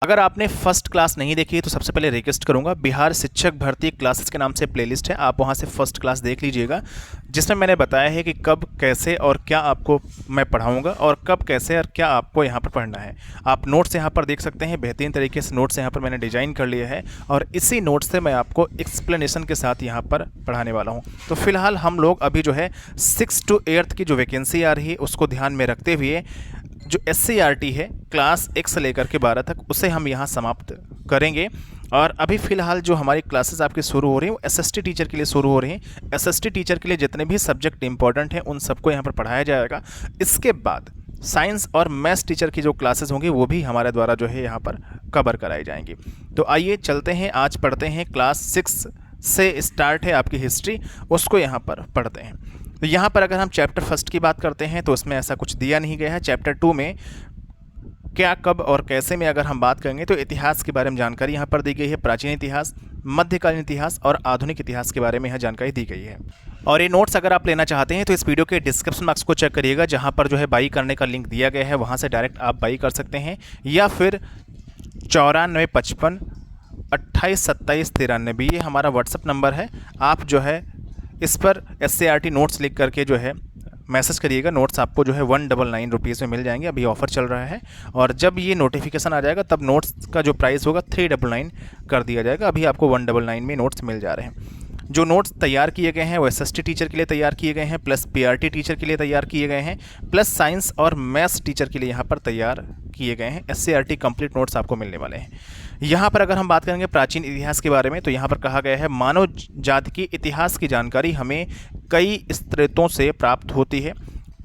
अगर आपने first class नहीं देखी है तो सबसे पहले रिक्वेस्ट करूंगा, बिहार शिक्षक भर्ती क्लासेस के नाम से प्लेलिस्ट है, आप वहां से फर्स्ट क्लास देख लीजिएगा, जिसमें मैंने बताया है कि कब कैसे और क्या आपको मैं पढ़ाऊंगा और कब कैसे और क्या आपको यहाँ पर पढ़ना है। आप नोट्स यहाँ पर देख सकते हैं, बेहतरीन तरीके से नोट्स यहाँ पर मैंने डिजाइन कर लिए है और इसी नोट्स से मैं आपको एक्सप्लेनेशन के साथ यहाँ पर पढ़ाने वाला हूँ। तो फिलहाल हम लोग अभी जो है 6 to 8 की जो वैकेंसी आ रही है उसको ध्यान में रखते हुए जो SCRT है क्लास 1 से लेकर के 12 तक उसे हम यहाँ समाप्त करेंगे। और अभी फ़िलहाल जो हमारी क्लासेस आपकी शुरू हो रही हैं वो SST टीचर के लिए शुरू हो रही हैं। SST टीचर के लिए जितने भी सब्जेक्ट इंपॉर्टेंट हैं उन सबको यहाँ पर पढ़ाया जाएगा। इसके बाद साइंस और मैथ्स टीचर की जो क्लासेस होंगी वो भी हमारे द्वारा जो है यहाँ पर कवर कराई जाएंगी। तो आइए चलते हैं, आज पढ़ते हैं क्लास 6 से स्टार्ट है आपकी हिस्ट्री, उसको यहाँ पर पढ़ते हैं। तो यहाँ पर अगर हम चैप्टर फर्स्ट की बात करते हैं तो इसमें ऐसा कुछ दिया नहीं गया है। चैप्टर 2 में क्या कब और कैसे में अगर हम बात करेंगे तो इतिहास के बारे में जानकारी यहाँ पर दी गई है, प्राचीन इतिहास, मध्यकालीन इतिहास और आधुनिक इतिहास के बारे में यहाँ जानकारी दी गई है। और ये नोट्स अगर आप लेना चाहते हैं तो इस वीडियो के डिस्क्रिप्शन बॉक्स को चेक करिएगा, जहाँ पर जो है बाई करने का लिंक दिया गया है, वहाँ से डायरेक्ट आप बाई कर सकते हैं, या फिर 9455 28 27 93 ये हमारा व्हाट्सअप नंबर है। आप जो है इस पर SCRT नोट्स लिख करके जो है मैसेज करिएगा, नोट्स आपको जो है 199 रुपीज़ में मिल जाएंगे। अभी ऑफ़र चल रहा है और जब ये नोटिफिकेशन आ जाएगा तब नोट्स का जो प्राइस होगा 399 कर दिया जाएगा। अभी आपको 199 में नोट्स मिल जा रहे हैं। जो नोट्स तैयार किए गए हैं वो SST टीचर के लिए तैयार किए गए हैं, प्लस PRT टीचर के लिए तैयार किए गए हैं, प्लस साइंस और मैथ्स टीचर के लिए यहाँ पर तैयार किए गए हैं। SCRT कंप्लीट नोट्स आपको मिलने वाले हैं। यहाँ पर अगर हम बात करेंगे प्राचीन इतिहास के बारे में तो यहाँ पर कहा गया है मानव जाति की इतिहास की जानकारी हमें कई स्रोतों से प्राप्त होती है।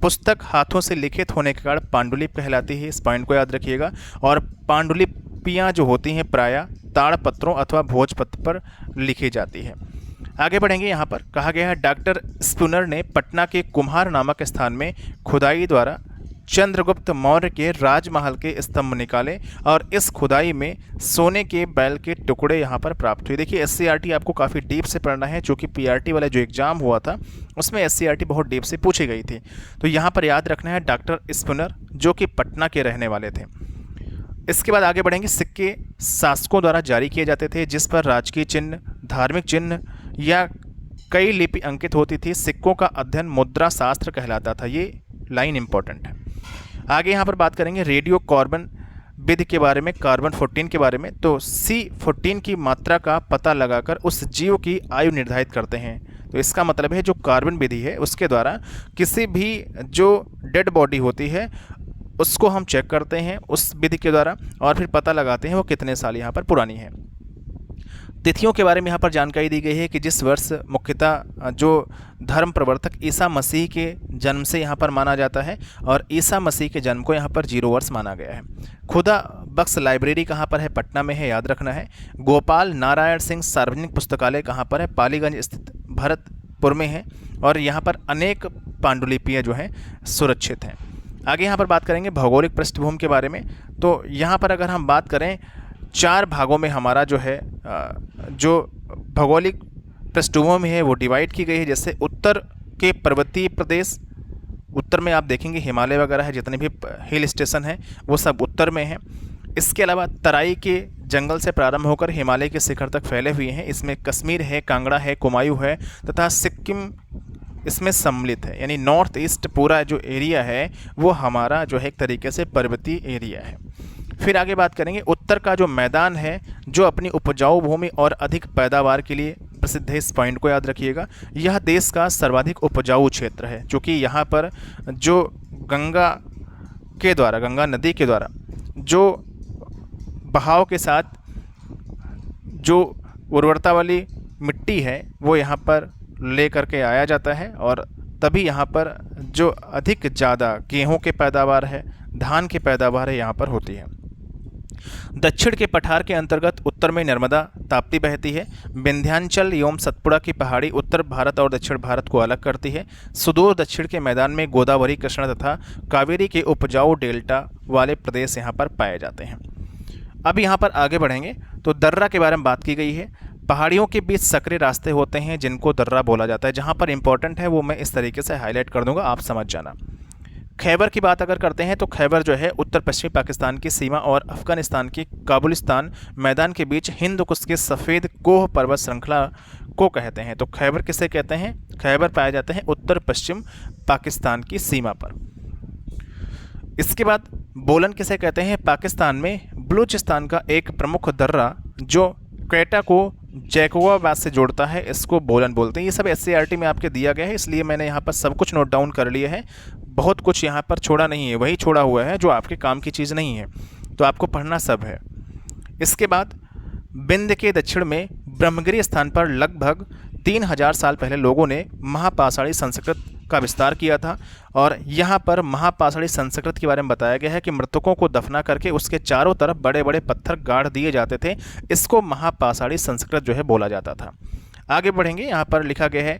पुस्तक हाथों से लिखित होने के कारण पांडुलिपि कहलाती है, इस पॉइंट को याद रखिएगा। और पांडुलिपियाँ जो होती हैं प्रायः ताड़पत्रों अथवा भोजपत्र पर लिखी जाती है। आगे बढ़ेंगे, यहाँ पर कहा गया है डॉक्टर स्पूनर ने पटना के कुम्हार नामक स्थान में खुदाई द्वारा चंद्रगुप्त मौर्य के राजमहल के स्तंभ निकाले और इस खुदाई में सोने के बैल के टुकड़े यहाँ पर प्राप्त हुए। देखिए SCRT आपको काफ़ी डीप से पढ़ना है, चूँकि PRT वाला जो एग्जाम हुआ था उसमें SCRT बहुत डीप से पूछी गई थी। तो यहाँ पर याद रखना है डॉक्टर स्पूनर जो कि पटना के रहने वाले थे। इसके बाद आगे बढ़ेंगे, सिक्के शासकों द्वारा जारी किए जाते थे जिस पर राजकीय चिन्ह, धार्मिक चिन्ह या कई लिपि अंकित होती थी। सिक्कों का अध्ययन मुद्रा शास्त्र कहलाता था। ये लाइन इंपॉर्टेंट है। आगे यहाँ पर बात करेंगे रेडियो कार्बन विधि के बारे में, कार्बन 14 के बारे में। तो C14 की मात्रा का पता लगाकर उस जीव की आयु निर्धारित करते हैं। तो इसका मतलब है जो कार्बन विधि है उसके द्वारा किसी भी जो डेड बॉडी होती है उसको हम चेक करते हैं उस विधि के द्वारा और फिर पता लगाते हैं वो कितने साल यहाँ पर पुरानी है। तिथियों के बारे में यहाँ पर जानकारी दी गई है कि जिस वर्ष मुख्यतः जो धर्म प्रवर्तक ईसा मसीह के जन्म से यहाँ पर माना जाता है और ईसा मसीह के जन्म को यहाँ पर 0 वर्ष माना गया है। खुदा बख्श लाइब्रेरी कहाँ पर है? पटना में है, याद रखना है। गोपाल नारायण सिंह सार्वजनिक पुस्तकालय कहाँ पर है? पालीगंज स्थित भरतपुर में है और यहाँ पर अनेक पांडुलिपियाँ जो हैं सुरक्षित हैं। आगे यहाँ पर बात करेंगे भौगोलिक पृष्ठभूमि के बारे में। तो यहाँ पर अगर हम बात करें 4 भागों में हमारा जो है जो भौगोलिक पृष्ठभूमि है वो डिवाइड की गई है। जैसे उत्तर के पर्वतीय प्रदेश, उत्तर में आप देखेंगे हिमालय वगैरह है, जितने भी हिल स्टेशन हैं वो सब उत्तर में हैं। इसके अलावा तराई के जंगल से प्रारंभ होकर हिमालय के शिखर तक फैले हुए हैं। इसमें कश्मीर है, कांगड़ा है, कुमायूं है तथा सिक्किम इसमें सम्मिलित है। यानी नॉर्थ ईस्ट पूरा जो एरिया है वो हमारा जो है एक तरीके से पर्वतीय एरिया है। फिर आगे बात करेंगे उत्तर का जो मैदान है जो अपनी उपजाऊ भूमि और अधिक पैदावार के लिए प्रसिद्ध है। इस पॉइंट को याद रखिएगा। यह देश का सर्वाधिक उपजाऊ क्षेत्र है क्योंकि यहाँ पर जो गंगा नदी के द्वारा जो बहाव के साथ जो उर्वरता वाली मिट्टी है वो यहाँ पर ले करके आया जाता है और तभी यहाँ पर जो अधिक ज़्यादा गेहूँ के पैदावार है, धान की पैदावार है यहाँ पर होती है। दक्षिण के पठार के अंतर्गत उत्तर में नर्मदा ताप्ती बहती है। विंध्याचल एवं सतपुड़ा की पहाड़ी उत्तर भारत और दक्षिण भारत को अलग करती है। सुदूर दक्षिण के मैदान में गोदावरी, कृष्णा तथा कावेरी के उपजाऊ डेल्टा वाले प्रदेश यहाँ पर पाए जाते हैं। अब यहाँ पर आगे बढ़ेंगे तो दर्रा के बारे में बात की गई है। पहाड़ियों के बीच सकरे रास्ते होते हैं जिनको दर्रा बोला जाता है। जहाँ पर इंपॉर्टेंट है वो मैं इस तरीके से हाईलाइट कर दूंगा, आप समझ जाना। खैबर की बात अगर करते हैं तो खैबर जो है उत्तर पश्चिमी पाकिस्तान की सीमा और अफगानिस्तान की काबुलिस्तान मैदान के बीच हिंद कुश के सफ़ेद कोह पर्वत श्रृंखला को कहते हैं। तो खैबर किसे कहते हैं? खैबर पाए जाते हैं उत्तर पश्चिम पाकिस्तान की सीमा पर। इसके बाद बोलन किसे कहते हैं? पाकिस्तान में बलूचिस्तान का एक प्रमुख दर्रा जो क्वेटा को जैकोबाबाद से जोड़ता है, इसको बोलन बोलते हैं। ये सब SCERT में आपके दिया गया है, इसलिए मैंने यहाँ पर सब कुछ नोट डाउन कर लिया है। बहुत कुछ यहाँ पर छोड़ा नहीं है, वही छोड़ा हुआ है जो आपके काम की चीज़ नहीं है, तो आपको पढ़ना सब है। इसके बाद बिंद के दक्षिण में ब्रह्मगिरी स्थान पर लगभग 3000 साल पहले लोगों ने महापाषाणी संस्कृत का विस्तार किया था। और यहाँ पर महापाषाणी संस्कृत के बारे में बताया गया है कि मृतकों को दफना करके उसके चारों तरफ बड़े बड़े पत्थर गाड़ दिए जाते थे। इसको महापाषाणी संस्कृत जो है बोला जाता था। आगे बढ़ेंगे, यहाँ पर लिखा गया है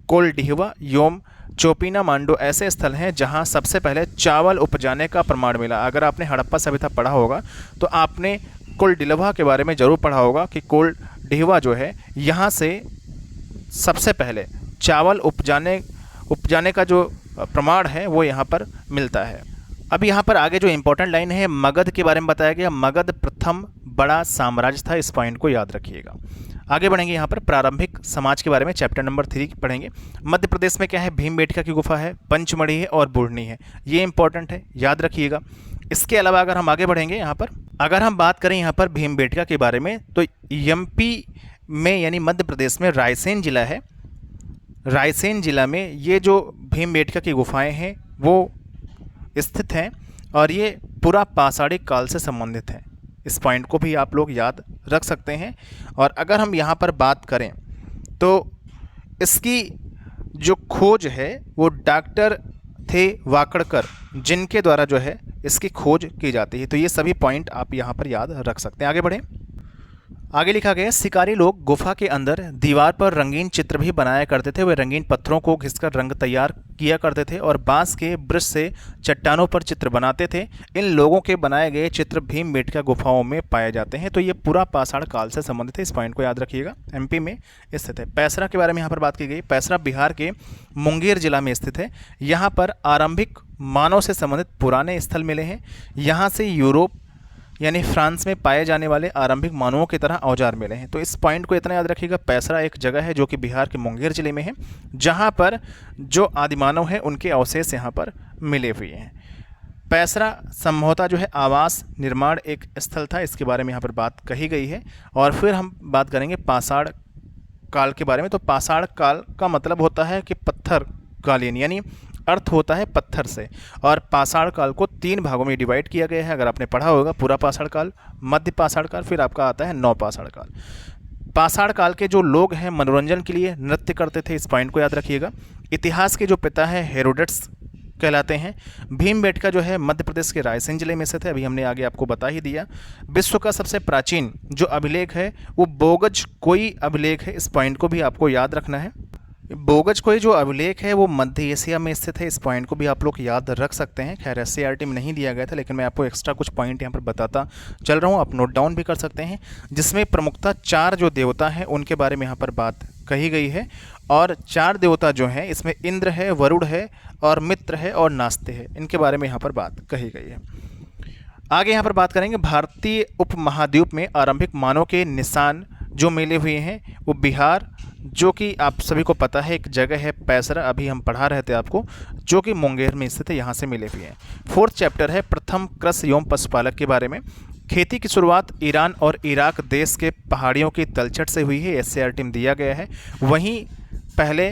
कोलडिहवा योम चोपिना मांडो ऐसे स्थल हैं जहाँ सबसे पहले चावल उपजाने का प्रमाण मिला। अगर आपने हड़प्पा सभ्यता पढ़ा होगा तो आपने कोलडिलवा के बारे में ज़रूर पढ़ा होगा कि कोलडिहवा जो है यहाँ से सबसे पहले चावल उपजाने का जो प्रमाण है वो यहाँ पर मिलता है। अब यहाँ पर आगे जो इम्पोर्टेंट लाइन है मगध के बारे में बताया गया। मगध प्रथम बड़ा साम्राज्य था, इस पॉइंट को याद रखिएगा। आगे बढ़ेंगे, यहाँ पर प्रारंभिक समाज के बारे में चैप्टर नंबर 3 पढ़ेंगे। मध्य प्रदेश में क्या है? भीमबेटका की गुफा है, पंचमढ़ी है और बुढ़नी है। ये इंपॉर्टेंट है, याद रखिएगा। इसके अलावा अगर हम आगे बढ़ेंगे, यहाँ पर अगर हम बात करें यहाँ पर भीमबेटका के बारे में तो MP में यानी मध्य प्रदेश में रायसेन जिला है। रायसेन जिला में ये जो भीमबेटका की गुफाएं हैं वो स्थित हैं और ये पूरा पाषाणी काल से संबंधित है। इस पॉइंट को भी आप लोग याद रख सकते हैं। और अगर हम यहाँ पर बात करें तो इसकी जो खोज है वो डॉक्टर थे वाकड़कर, जिनके द्वारा जो है इसकी खोज की जाती है। तो ये सभी पॉइंट आप यहाँ पर याद रख सकते हैं। आगे बढ़ें, आगे लिखा गया शिकारी लोग गुफा के अंदर दीवार पर रंगीन चित्र भी बनाया करते थे। वे रंगीन पत्थरों को घिसकर रंग तैयार किया करते थे और बांस के वृक्ष से चट्टानों पर चित्र बनाते थे। इन लोगों के बनाए गए चित्र भीमबेटका गुफाओं में पाए जाते हैं। तो ये पूरा पाषाण काल से संबंधित है, इस पॉइंट को याद रखिएगा। MP में स्थित है। पैसरा के बारे में यहाँ पर बात की गई। पैसरा बिहार के मुंगेर जिला में स्थित है। यहाँ पर आरंभिक मानव से संबंधित पुराने स्थल मिले हैं। यहाँ से यूरोप यानी फ्रांस में पाए जाने वाले आरंभिक मानवों की तरह औजार मिले हैं। तो इस पॉइंट को इतना याद रखिएगा। पैसरा एक जगह है जो कि बिहार के मुंगेर जिले में है, जहां पर जो आदिमानव हैं उनके अवशेष यहां पर मिले हुए हैं। पैसरा संभवतः जो है आवास निर्माण एक स्थल था, इसके बारे में यहाँ पर बात कही गई है। और फिर हम बात करेंगे पाषाण काल के बारे में। तो पाषाण काल का मतलब होता है कि पत्थर कालीन, यानी अर्थ होता है पत्थर से। और पाषाण काल को 3 भागों में डिवाइड किया गया है। अगर आपने पढ़ा होगा पूरा पाषाण काल, मध्य पाषाण काल, फिर आपका आता है नव पाषाण काल। पाषाण काल के जो लोग हैं मनोरंजन के लिए नृत्य करते थे, इस पॉइंट को याद रखिएगा। इतिहास के जो पिता है हेरोडोटस कहलाते हैं। भीमबेटका जो है मध्य प्रदेश के रायसेन जिले में स्थित है, अभी हमने आगे आपको बता ही दिया। विश्व का सबसे प्राचीन जो अभिलेख है वो बोगज कोई अभिलेख है, इस पॉइंट को भी आपको याद रखना है। बोगज कोई जो अभिलेख है वो मध्य एशिया में स्थित है, इस पॉइंट को भी आप लोग याद रख सकते हैं। खैर SCERT में नहीं दिया गया था, लेकिन मैं आपको एक्स्ट्रा कुछ पॉइंट यहाँ पर बताता चल रहा हूँ, आप नोट डाउन भी कर सकते हैं। जिसमें प्रमुखता 4 जो देवता हैं उनके बारे में यहाँ पर बात कही गई है। और 4 देवता जो हैं इसमें इंद्र है, वरुण है और मित्र है और नास्ते है, इनके बारे में यहाँ पर बात कही गई है। आगे यहाँ पर बात करेंगे भारतीय उपमहाद्वीप में आरंभिक मानव के निशान जो मिले हुए हैं वो बिहार, जो कि आप सभी को पता है एक जगह है पैसरा, अभी हम पढ़ा रहे थे आपको, जो कि मुंगेर में स्थित है, यहाँ से मिले हुए हैं। 4th चैप्टर है प्रथम कृषि एवं पशुपालक के बारे में। खेती की शुरुआत ईरान और इराक देश के पहाड़ियों की तलछट से हुई है, SCERT में दिया गया है। वहीं पहले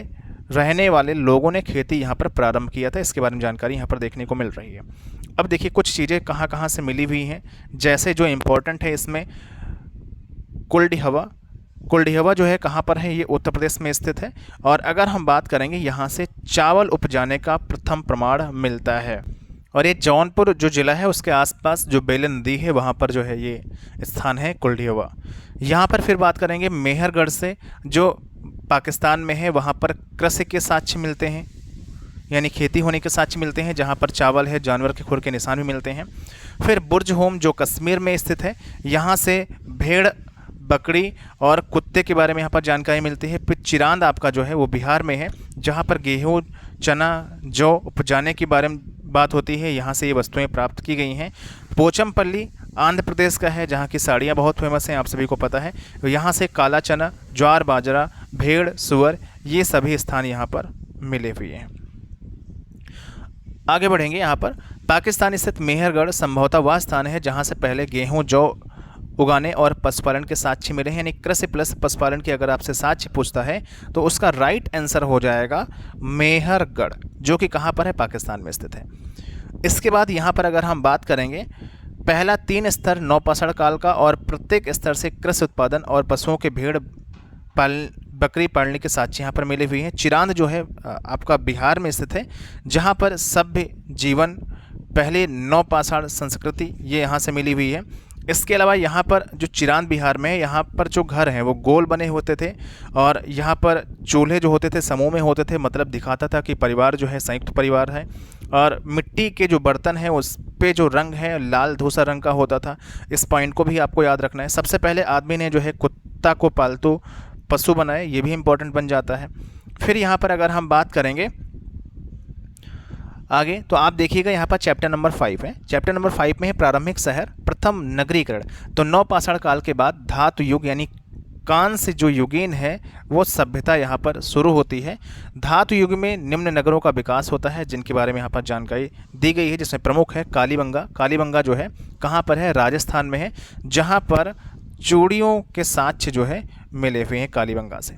रहने वाले लोगों ने खेती यहाँ पर प्रारंभ किया था, इसके बारे में जानकारी यहाँ पर देखने को मिल रही है। अब देखिए कुछ चीज़ें कहाँ कहाँ से मिली हुई हैं, जैसे जो इम्पोर्टेंट है इसमें कुलडिहवा जो है कहाँ पर है, ये उत्तर प्रदेश में स्थित है। और अगर हम बात करेंगे यहाँ से चावल उपजाने का प्रथम प्रमाण मिलता है। और ये जौनपुर जो ज़िला है उसके आसपास जो बेलन नदी है वहाँ पर जो है ये स्थान है कुलडिहवा। यहाँ पर फिर बात करेंगे मेहरगढ़ से, जो पाकिस्तान में है, वहाँ पर कृषि के साक्ष्य मिलते हैं, यानी खेती होने के साक्ष्य मिलते हैं, जहाँ पर चावल है, जानवर के खुर के निशान भी मिलते हैं। फिर बुर्ज होम जो कश्मीर में स्थित है, यहाँ से भेड़, बकरी और कुत्ते के बारे में यहाँ पर जानकारी मिलती है। फिर चिरांद आपका जो है वो बिहार में है, जहाँ पर गेहूँ, चना, जौ उपजाने के बारे में बात होती है, यहाँ से ये वस्तुएं प्राप्त की गई हैं। पोचमपल्ली आंध्र प्रदेश का है, जहाँ की साड़ियाँ बहुत फेमस हैं, आप सभी को पता है। तो यहाँ से काला चना, ज्वार बाजरा, भेड़, सुअर, ये सभी स्थान यहाँ पर मिले हुए हैं। आगे बढ़ेंगे। यहाँ पर पाकिस्तान स्थित मेहरगढ़ संभवतः वह स्थान है जहाँ से पहले गेहूँ, जौ उगाने और पशुपालन के साक्ष्य मिले हैं। यानी कृषि प्लस पशुपालन की अगर आपसे साक्ष्य पूछता है तो उसका राइट आंसर हो जाएगा मेहरगढ़, जो कि कहाँ पर है, पाकिस्तान में स्थित है। इसके बाद यहाँ पर अगर हम बात करेंगे, पहला 3 स्तर नवपाषाण काल का और प्रत्येक स्तर से कृषि उत्पादन और पशुओं के भेड़ बकरी पालने के साक्ष्य यहाँ पर मिले हुए हैं। चिरांद जो है आपका बिहार में स्थित है, जहाँ पर सभ्य जीवन, पहले नवपाषाण संस्कृति, ये यहाँ से मिली हुई है। इसके अलावा यहाँ पर जो चिरांद बिहार में है, यहाँ पर जो घर हैं वो गोल बने होते थे और यहाँ पर चूल्हे जो होते थे समूह में होते थे, मतलब दिखाता था कि परिवार जो है संयुक्त परिवार है। और मिट्टी के जो बर्तन हैं उस पे जो रंग है लाल धूसर रंग का होता था। इस पॉइंट को भी आपको याद रखना है। सबसे पहले आदमी ने जो है कुत्ता को पालतू पशु बनाए, ये भी इम्पोर्टेंट बन जाता है। फिर यहाँ पर अगर हम बात करेंगे आगे, तो आप देखिएगा यहाँ पर चैप्टर नंबर 5 है। चैप्टर नंबर 5 में है प्रारंभिक शहर, प्रथम नगरीकरण। तो नवपाषाण काल के बाद धातु युग यानी कांस्य जो युगीन है वो सभ्यता यहाँ पर शुरू होती है। धातु युग में निम्न नगरों का विकास होता है, जिनके बारे में यहाँ पर जानकारी दी गई है, जिसमें प्रमुख है कालीबंगा। कालीबंगा जो है कहाँ पर है, राजस्थान में है, जहाँ पर चूड़ियों के साक्ष्य जो है मिले हुए हैं कालीबंगा से।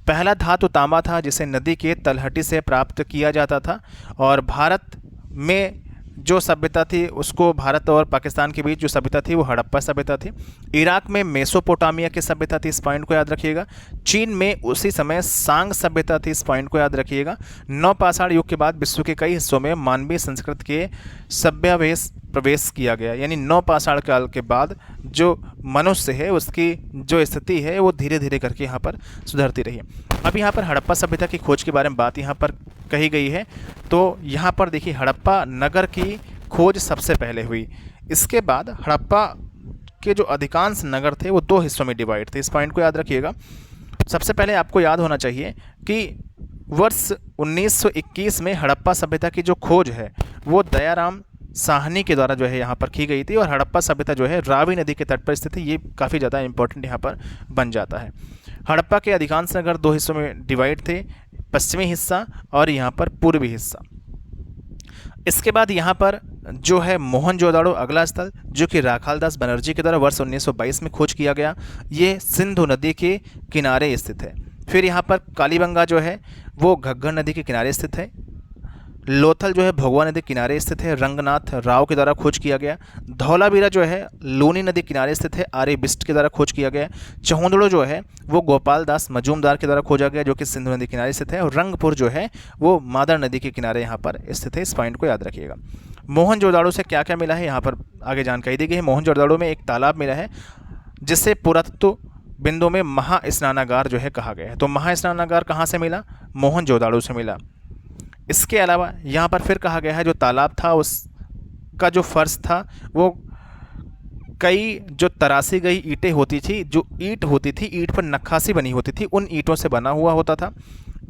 पहला धातु तांबा था, जिसे नदी के तलहटी से प्राप्त किया जाता था। और भारत में जो सभ्यता थी उसको, भारत और पाकिस्तान के बीच जो सभ्यता थी वो हड़प्पा सभ्यता थी। इराक में मेसोपोटामिया की सभ्यता थी, इस पॉइंट को याद रखिएगा। चीन में उसी समय सांग सभ्यता थी, इस पॉइंट को याद रखिएगा। नवपाषाण युग के बाद विश्व के कई हिस्सों में मानवीय संस्कृति के सभ्यावेश प्रवेश किया गया। यानी नवपाषाण काल के बाद जो मनुष्य है उसकी जो स्थिति है वो धीरे धीरे करके यहाँ पर सुधरती रही। अब यहाँ पर हड़प्पा सभ्यता की खोज के बारे में बात यहाँ पर कही गई है। तो यहाँ पर देखिए हड़प्पा नगर की खोज सबसे पहले हुई। इसके बाद हड़प्पा के जो अधिकांश नगर थे वो 2 हिस्सों में डिवाइड थे, इस पॉइंट को याद रखिएगा। सबसे पहले आपको याद होना चाहिए कि वर्ष 1921 में हड़प्पा सभ्यता की जो खोज है वो दयाराम साहनी के द्वारा जो है यहाँ पर की गई थी। और हड़प्पा सभ्यता जो है रावी नदी के तट पर स्थित है, ये काफ़ी ज़्यादा इंपॉर्टेंट यहाँ पर बन जाता है। हड़प्पा के अधिकांश नगर 2 हिस्सों में डिवाइड थे, पश्चिमी हिस्सा और यहाँ पर पूर्वी हिस्सा। इसके बाद यहाँ पर जो है मोहनजोदाड़ो अगला स्थल, जो कि राखालदास बनर्जी के द्वारा वर्ष 1922 में खोज किया गया। ये सिंधु नदी के किनारे स्थित है। फिर यहाँ पर कालीबंगा जो है वो घग्गर नदी के किनारे स्थित है। लोथल जो है भोगवा नदी किनारे स्थित है, रंगनाथ राव के द्वारा खोज किया गया। धौलावीरा जो है लूनी नदी किनारे स्थित है, आर्य बिस्ट के द्वारा खोज किया गया। चहुंदड़ो जो है वो गोपाल दास मजूमदार के द्वारा खोजा गया, जो कि सिंधु नदी किनारे स्थित है। और रंगपुर जो है वो मादर नदी के किनारे यहाँ पर स्थित है, इस पॉइंट को याद रखिएगा। मोहनजोदाड़ो से क्या क्या मिला है यहाँ पर आगे जानकारी दी गई है। मोहनजोदाड़ो में एक तालाब मिला है जिसे पुरातत्व बिंदु में महास्नानागार जो है कहा गया है। तो महास्नानागार कहाँ से मिला, मोहनजोदाड़ो से मिला। इसके अलावा यहाँ पर फिर कहा गया है जो तालाब था उसका जो फर्श था वो कई जो तराशी गई ईंटें होती थी, जो ईंट होती थी, ईंट पर नक्काशी बनी होती थी, उन ईंटों से बना हुआ होता था।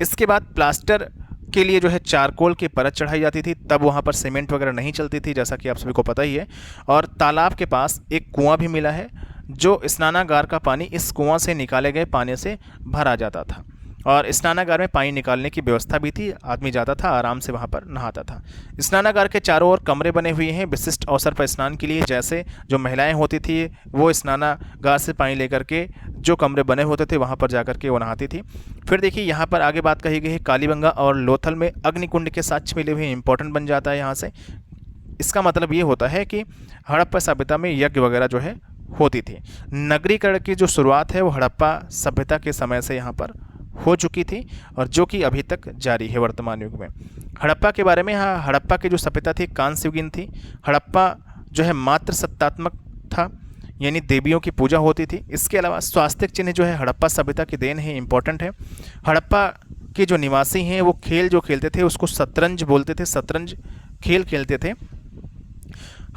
इसके बाद प्लास्टर के लिए जो है चारकोल की परत चढ़ाई जाती थी, तब वहाँ पर सीमेंट वगैरह नहीं चलती थी, जैसा कि आप सभी को पता ही है। और तालाब के पास एक कुआं भी मिला है, जो स्नानागार का पानी इस कुआं से निकाले गए पानी से भरा जाता था। और स्नानागार में पानी निकालने की व्यवस्था भी थी, आदमी जाता था आराम से वहाँ पर नहाता था। स्नानागार के चारों ओर कमरे बने हुए हैं विशिष्ट अवसर पर स्नान के लिए, जैसे जो महिलाएं होती थी वो स्नानागार से पानी लेकर के जो कमरे बने होते थे वहाँ पर जाकर के वो नहाती थी। फिर देखिए यहाँ पर आगे बात कही गई है कालीबंगा और लोथल में अग्निकुंड के साक्ष्य मिले हुए, इंपॉर्टेंट बन जाता है यहाँ से। इसका मतलब ये होता है कि हड़प्पा सभ्यता में यज्ञ वगैरह जो है होती थी। नगरीकरण की जो शुरुआत है वो हड़प्पा सभ्यता के समय से यहाँ पर हो चुकी थी और जो कि अभी तक जारी है वर्तमान युग में। हड़प्पा के बारे में, हाँ, हड़प्पा की जो सभ्यता थी कांस्य युगीन थी। हड़प्पा जो है मात्र सत्तात्मक था, यानी देवियों की पूजा होती थी। इसके अलावा स्वास्तिक चिन्ह जो है हड़प्पा सभ्यता की देन है, इंपॉर्टेंट है। हड़प्पा के जो निवासी हैं वो खेल जो खेलते थे उसको शतरंज बोलते थे, शतरंज खेल खेलते थे।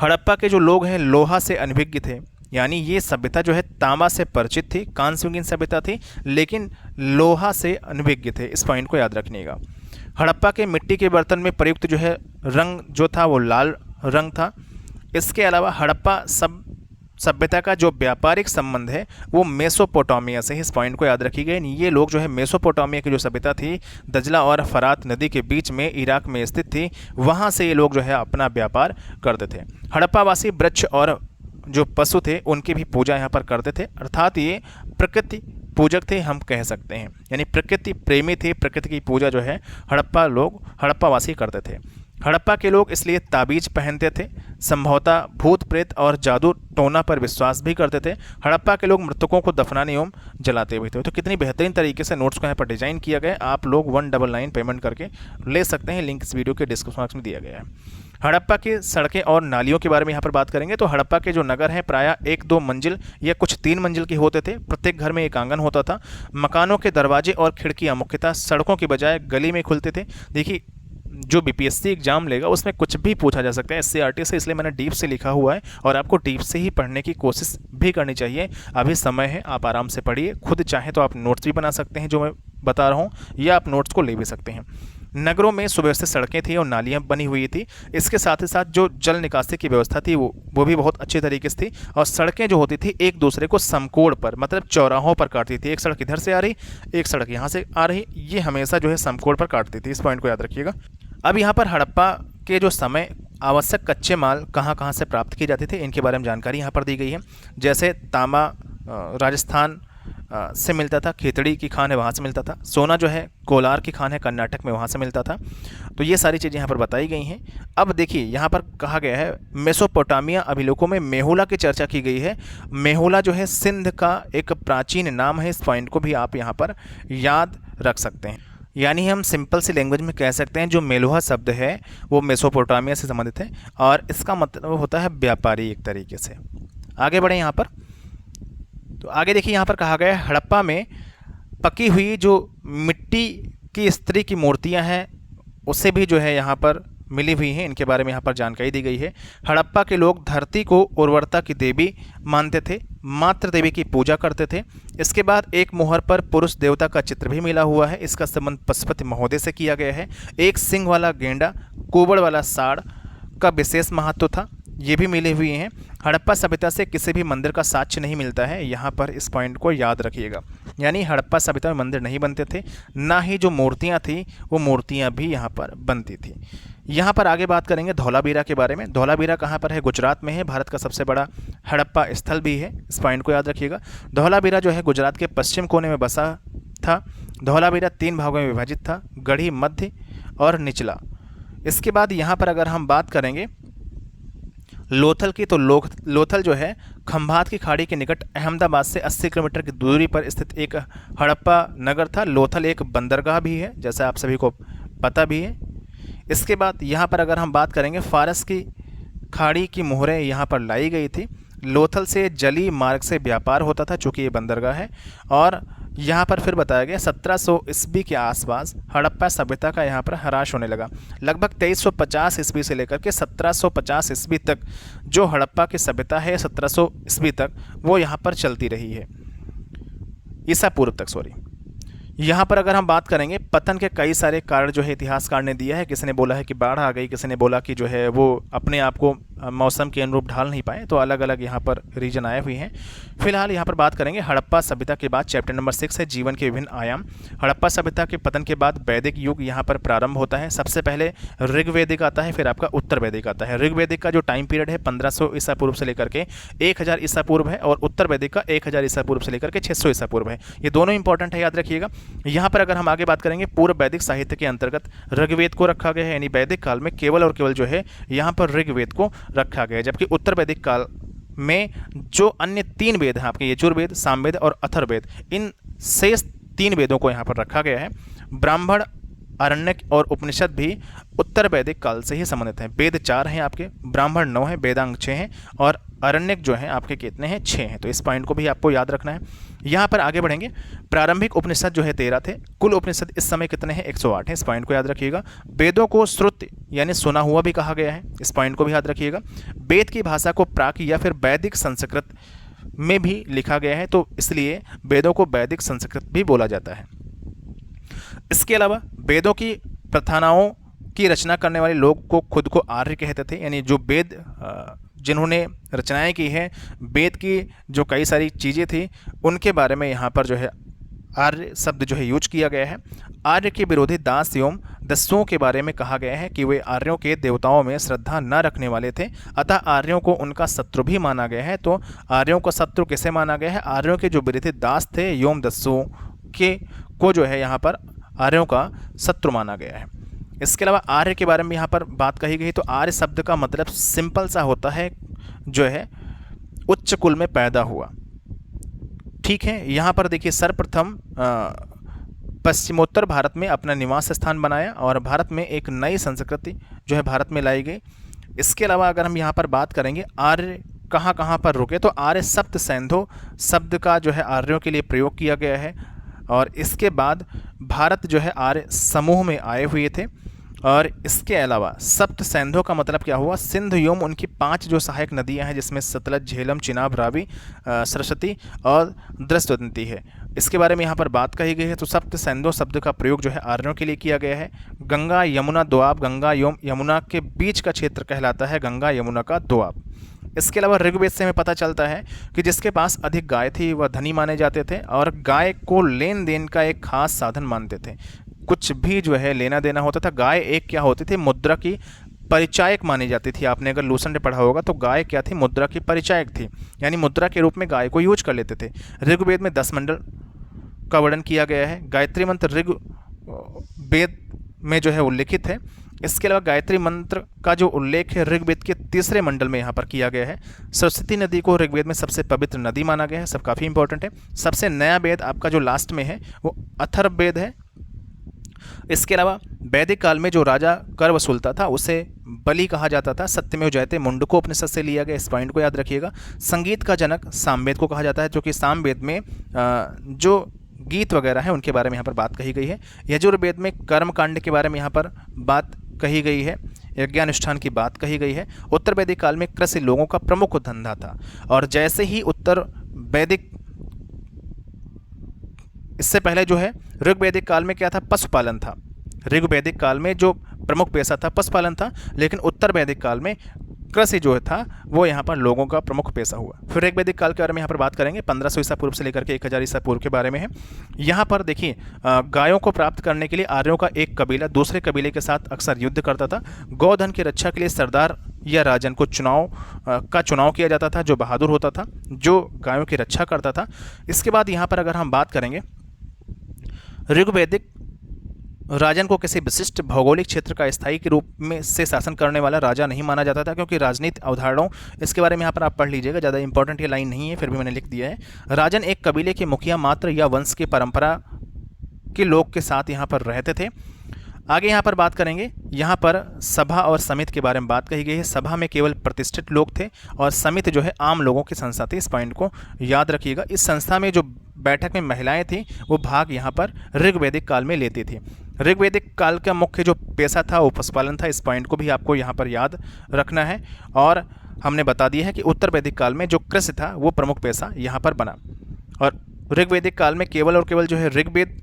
हड़प्पा के जो लोग हैं लोहा से अनभिज्ञ थे, यानी ये सभ्यता जो है तांबा से परिचित थी, कांस्य युगीन सभ्यता थी, लेकिन लोहा से अनभिज्ञ थे, इस पॉइंट को याद रखिएगा। हड़प्पा के मिट्टी के बर्तन में प्रयुक्त जो है रंग जो था वो लाल रंग था। इसके अलावा हड़प्पा सभ्यता का जो व्यापारिक संबंध है वो मेसोपोटामिया से, इस पॉइंट को याद रखिएगा। ये लोग जो है मेसोपोटामिया की जो सभ्यता थी दजला और फरात नदी के बीच में इराक में स्थित थी, वहाँ से ये लोग जो है अपना व्यापार करते थे। हड़प्पावासी वृक्ष और जो पशु थे उनकी भी पूजा यहाँ पर करते थे, अर्थात ये प्रकृति पूजक थे हम कह सकते हैं, यानी प्रकृति प्रेमी थे। प्रकृति की पूजा जो है हड़प्पावासी करते थे। हड़प्पा के लोग इसलिए ताबीज पहनते थे, संभवतः भूत प्रेत और जादू टोना पर विश्वास भी करते थे। हड़प्पा के लोग मृतकों को दफनाने एवं जलाते भी थे। तो कितनी बेहतरीन तरीके से नोट्स को यहाँ पर डिजाइन किया गया है, आप लोग 199 पेमेंट करके ले सकते हैं, लिंक इस वीडियो के डिस्क्रिप्शन बॉक्स में दिया गया है। हड़प्पा की सड़कें और नालियों के बारे में यहाँ पर बात करेंगे तो हड़प्पा के जो नगर हैं प्रायः 1-2 मंजिल या कुछ 3 मंजिल के होते थे। प्रत्येक घर में एक आंगन होता था। मकानों के दरवाजे और खिड़कियाँ मुख्यतः सड़कों की बजाय गली में खुलते थे। देखिए जो बीपीएससी एग्जाम लेगा उसमें कुछ भी पूछा जा सकता है एससीईआरटी से, इसलिए मैंने डीप से लिखा हुआ है और आपको डीप से ही पढ़ने की कोशिश भी करनी चाहिए। अभी समय है, आप आराम से पढ़िए। खुद चाहे तो आप नोट्स भी बना सकते हैं जो मैं बता रहा हूँ, या आप नोट्स को ले भी सकते हैं। नगरों में सुव्यवस्थित सड़कें थी और नालियाँ बनी हुई थी। इसके साथ ही साथ जो जल निकासी की व्यवस्था थी वो भी बहुत अच्छे तरीके से थी। और सड़कें जो होती थी एक दूसरे को समकोण पर, मतलब चौराहों पर काटती थी। एक सड़क इधर से आ रही, एक सड़क यहाँ से आ रही, ये हमेशा जो है समकोण पर काटती थी। इस पॉइंट को याद रखिएगा। अब यहाँ पर हड़प्पा के जो समय आवश्यक कच्चे माल कहाँ कहाँ से प्राप्त किए जाते थे इनके बारे में जानकारी यहाँ पर दी गई है। जैसे तांबा राजस्थान से मिलता था, खेतड़ी की खान है वहाँ से मिलता था। सोना जो है कोलार की खान है कर्नाटक में, वहाँ से मिलता था। तो ये सारी चीज़ें यहाँ पर बताई गई हैं। अब देखिए यहाँ पर कहा गया है मेसोपोटामिया अभिलेखों में मेहुला की चर्चा की गई है। मेहुला जो है सिंध का एक प्राचीन नाम है। इस पॉइंट को भी आप यहाँ पर याद रख सकते हैं। यानी हम सिंपल सी लैंग्वेज में कह सकते हैं जो मेलुहा शब्द है वो मेसोपोटामिया से संबंधित है और इसका मतलब होता है व्यापारी एक तरीके से। आगे बढ़े यहाँ पर, तो आगे देखिए यहाँ पर कहा गया है हड़प्पा में पकी हुई जो मिट्टी की स्त्री की मूर्तियाँ हैं उससे भी जो है यहाँ पर मिली हुई हैं, इनके बारे में यहाँ पर जानकारी दी गई है। हड़प्पा के लोग धरती को उर्वरता की देवी मानते थे, मातृ देवी की पूजा करते थे। इसके बाद एक मोहर पर पुरुष देवता का चित्र भी मिला हुआ है। इसका संबंध पशुपति महोदय से किया गया है। एक सिंह वाला गेंडा, कुबड़ वाला साड़ का विशेष महत्व था, ये भी मिले हुए हैं। हड़प्पा सभ्यता से किसी भी मंदिर का साक्ष्य नहीं मिलता है, यहाँ पर इस पॉइंट को याद रखिएगा। यानी हड़प्पा सभ्यता में मंदिर नहीं बनते थे, ना ही जो मूर्तियाँ थी वो मूर्तियाँ भी यहाँ पर बनती थी। यहाँ पर आगे बात करेंगे धौलावीरा के बारे में। धौलावीरा कहाँ पर है? गुजरात में है। भारत का सबसे बड़ा हड़प्पा स्थल भी है, इस पॉइंट को याद रखिएगा। धौलावीरा जो है गुजरात के पश्चिम कोने में बसा था। धौलावीरा 3 भागों में विभाजित था, गढ़ी, मध्य और निचला। इसके बाद यहाँ पर अगर हम बात करेंगे लोथल की, तो लोथल जो है खंभात की खाड़ी के निकट अहमदाबाद से 80 किलोमीटर की दूरी पर स्थित एक हड़प्पा नगर था। लोथल एक बंदरगाह भी है, जैसा आप सभी को पता भी है। इसके बाद यहाँ पर अगर हम बात करेंगे फारस की खाड़ी की मोहरें यहाँ पर लाई गई थी। लोथल से जली मार्ग से व्यापार होता था चूँकि ये बंदरगाह है। और यहाँ पर फिर बताया गया 1700 ईस्वी के आसपास हड़प्पा सभ्यता का यहाँ पर ह्रास होने लगा। लगभग 2350 ईस्वी से लेकर के 1750 ईस्वी तक जो हड़प्पा की सभ्यता है 1700 ईस्वी तक वो यहाँ पर चलती रही है, ईसा पूर्व तक, सॉरी। यहाँ पर अगर हम बात करेंगे पतन के कई सारे कारण जो है इतिहासकार ने दिया है। किसी ने बोला है कि बाढ़ आ गई, किसी ने बोला कि जो है वो अपने आप को मौसम के अनुरूप ढाल नहीं पाए, तो अलग अलग यहाँ पर रीजन आए हुए हैं। फिलहाल यहाँ पर बात करेंगे हड़प्पा सभ्यता के बाद चैप्टर नंबर 6 है जीवन के विभिन्न आयाम। हड़प्पा सभ्यता के पतन के बाद वैदिक युग यहाँ पर प्रारंभ होता है। सबसे पहले ऋग्वैदिक आता है, फिर आपका उत्तर वैदिक आता है। ऋग्वैदिक का जो टाइम पीरियड है 1500 ईसा पूर्व से लेकर के 1000 ईसा पूर्व है, और उत्तर वैदिक का 1000 ईसा पूर्व से लेकर के 600 ईसा पूर्व है। ये दोनों इंपॉर्टेंट है, याद रखिएगा। यहाँ पर अगर हम आगे बात करेंगे पूर्व वैदिक साहित्य के अंतर्गत ऋग्वेद को रखा गया है, यानी वैदिक काल में केवल और केवल जो है यहाँ पर ऋग्वेद को रखा गया है। जबकि उत्तर वैदिक काल में जो अन्य 3 वेद हैं आपके यजुर्वेद, सामवेद और अथर्ववेद, इन शेष 3 वेदों को यहाँ पर रखा गया है। ब्राह्मण, आरण्यक और उपनिषद भी उत्तर वैदिक काल से ही संबंधित हैं। वेद 4 हैं आपके, ब्राह्मण 9 हैं, वेदांग 6 हैं और आरण्यक जो हैं आपके कितने हैं? 6 हैं। तो इस पॉइंट को भी आपको याद रखना है। यहाँ पर आगे बढ़ेंगे। प्रारंभिक उपनिषद जो है 13 थे, कुल उपनिषद इस समय कितने हैं? 108 हैं। इस पॉइंट को याद रखिएगा। वेदों को श्रुत यानी सुना हुआ भी कहा गया है, इस पॉइंट को भी याद रखिएगा। वेद की भाषा को प्राक या फिर वैदिक संस्कृत में भी लिखा गया है, तो इसलिए वेदों को वैदिक संस्कृत भी बोला जाता है। इसके अलावा वेदों की प्रथानाओं की रचना करने वाले लोग को खुद को आर्य कहते थे, यानी जो वेद जिन्होंने रचनाएं की हैं, वेद की जो कई सारी चीज़ें थी उनके बारे में यहाँ पर जो है आर्य शब्द जो है यूज किया गया है। आर्य के विरोधी दास एवं दस्युओं के बारे में कहा गया है कि वे आर्यों के देवताओं में श्रद्धा न रखने वाले थे, अतः आर्यों को उनका शत्रु भी माना गया है। तो आर्यों का शत्रु किसे माना गया है? आर्यों के जो विरोधी दास थे एवं दस्युओं के को जो है यहाँ पर आर्यों का शत्रु माना गया है। इसके अलावा आर्य के बारे में यहाँ पर बात कही गई, तो आर्य शब्द का मतलब सिंपल सा होता है जो है उच्च कुल में पैदा हुआ। ठीक है, यहाँ पर देखिए सर्वप्रथम पश्चिमोत्तर भारत में अपना निवास स्थान बनाया और भारत में एक नई संस्कृति जो है भारत में लाई गई। इसके अलावा अगर हम यहाँ पर बात करेंगे आर्य कहाँ कहाँ पर रुके, तो आर्य सप्त सैंधो शब्द का जो है आर्यों के लिए प्रयोग किया गया है। और इसके बाद भारत जो है आर्य समूह में आए हुए थे। और इसके अलावा सप्त सैंधो का मतलब क्या हुआ? सिंध एवं उनकी 5 जो सहायक नदियां हैं जिसमें सतलज, झेलम, चिनाब, रावी, सरस्वती और दृष्टवंती है, इसके बारे में यहाँ पर बात कही गई है। तो सप्त सैंधो शब्द का प्रयोग जो है आर्यों के लिए किया गया है। गंगा यमुना दोआब, गंगा एवं यमुना के बीच का क्षेत्र कहलाता है गंगा यमुना का दोआब। इसके अलावा ऋग्वेद से हमें पता चलता है कि जिसके पास अधिक गाय थी वह धनी माने जाते थे और गाय को लेन देन का एक खास साधन मानते थे। कुछ भी जो है लेना देना होता था, गाय एक क्या होती थी? मुद्रा की परिचायक मानी जाती थी। आपने अगर लूसन ने पढ़ा होगा तो गाय क्या थी? मुद्रा की परिचायक थी, यानी मुद्रा के रूप में गाय को यूज कर लेते थे। ऋग्वेद में 10 मंडल का वर्णन किया गया है। गायत्री मंत्र ऋग्वेद में जो है उल्लेखित है। इसके अलावा गायत्री मंत्र का जो उल्लेख है ऋग्वेद के 3रे मंडल में यहाँ पर किया गया है। सरस्वती नदी को ऋग्वेद में सबसे पवित्र नदी माना गया है, सब काफ़ी इंपॉर्टेंट है। सबसे नया वेद आपका जो लास्ट में है वो अथर्ववेद है। इसके अलावा वैदिक काल में जो राजा कर वसूलता था उसे बलि कहा जाता था। सत्यमेव जयते मुंडको उपनिषद से लिया गया, इस पॉइंट को याद रखिएगा। संगीत का जनक सामवेद को कहा जाता है, जो कि सामवेद में जो गीत वगैरह है उनके बारे में यहाँ पर बात कही गई है। यजुर्वेद में कर्म कांड के बारे में यहाँ पर बात कही गई है, यज्ञानुष्ठान की बात कही गई है। उत्तर वैदिक काल में कृषि लोगों का प्रमुख धंधा था। और जैसे ही उत्तर वैदिक, इससे पहले जो है ऋग्वैदिक काल में क्या था? पशुपालन था। ऋग्वैदिक काल में जो प्रमुख पेशा था पशुपालन था, लेकिन उत्तर वैदिक काल में कृषि जो था वो यहाँ पर लोगों का प्रमुख पेशा हुआ। फिर ऋग्वैदिक काल के बारे में यहाँ पर बात करेंगे। 1500 ईसा पूर्व से लेकर के 1000 ईसा पूर्व के बारे में है। यहाँ पर देखिए गायों को प्राप्त करने के लिए आर्यों का एक कबीला दूसरे कबीले के साथ अक्सर युद्ध करता था। गौधन की रक्षा के लिए सरदार या राजन को चुनाव किया जाता था, जो बहादुर होता था, जो गायों की रक्षा करता था। इसके बाद यहाँ पर अगर हम बात करेंगे, ऋग्वैदिक राजन को किसी विशिष्ट भौगोलिक क्षेत्र का स्थायी के रूप में से शासन करने वाला राजा नहीं माना जाता था, क्योंकि राजनीति अवधारणाओं, इसके बारे में यहाँ पर आप पढ़ लीजिएगा, ज़्यादा इंपॉर्टेंट ये लाइन नहीं है, फिर भी मैंने लिख दिया है। राजन एक कबीले के मुखिया मात्र या वंश की परंपरा के लोग के साथ यहाँ पर रहते थे। आगे यहाँ पर बात करेंगे, यहाँ पर सभा और समिति के बारे में बात कही गई है। सभा में केवल प्रतिष्ठित लोग थे और समिति जो है आम लोगों की संस्था थी, इस पॉइंट को याद रखिएगा। इस संस्था में जो बैठक में महिलाएं थीं वो भाग यहाँ पर ऋग्वैदिक काल में लेती थी। ऋग्वैदिक काल का मुख्य जो पेशा था वो पशुपालन था, इस पॉइंट को भी आपको यहाँ पर याद रखना है। और हमने बता दिया है कि उत्तर वैदिक काल में जो कृषि था वो प्रमुख पेशा यहाँ पर बना। और ऋग्वैदिक काल में केवल और केवल जो है ऋग्वेद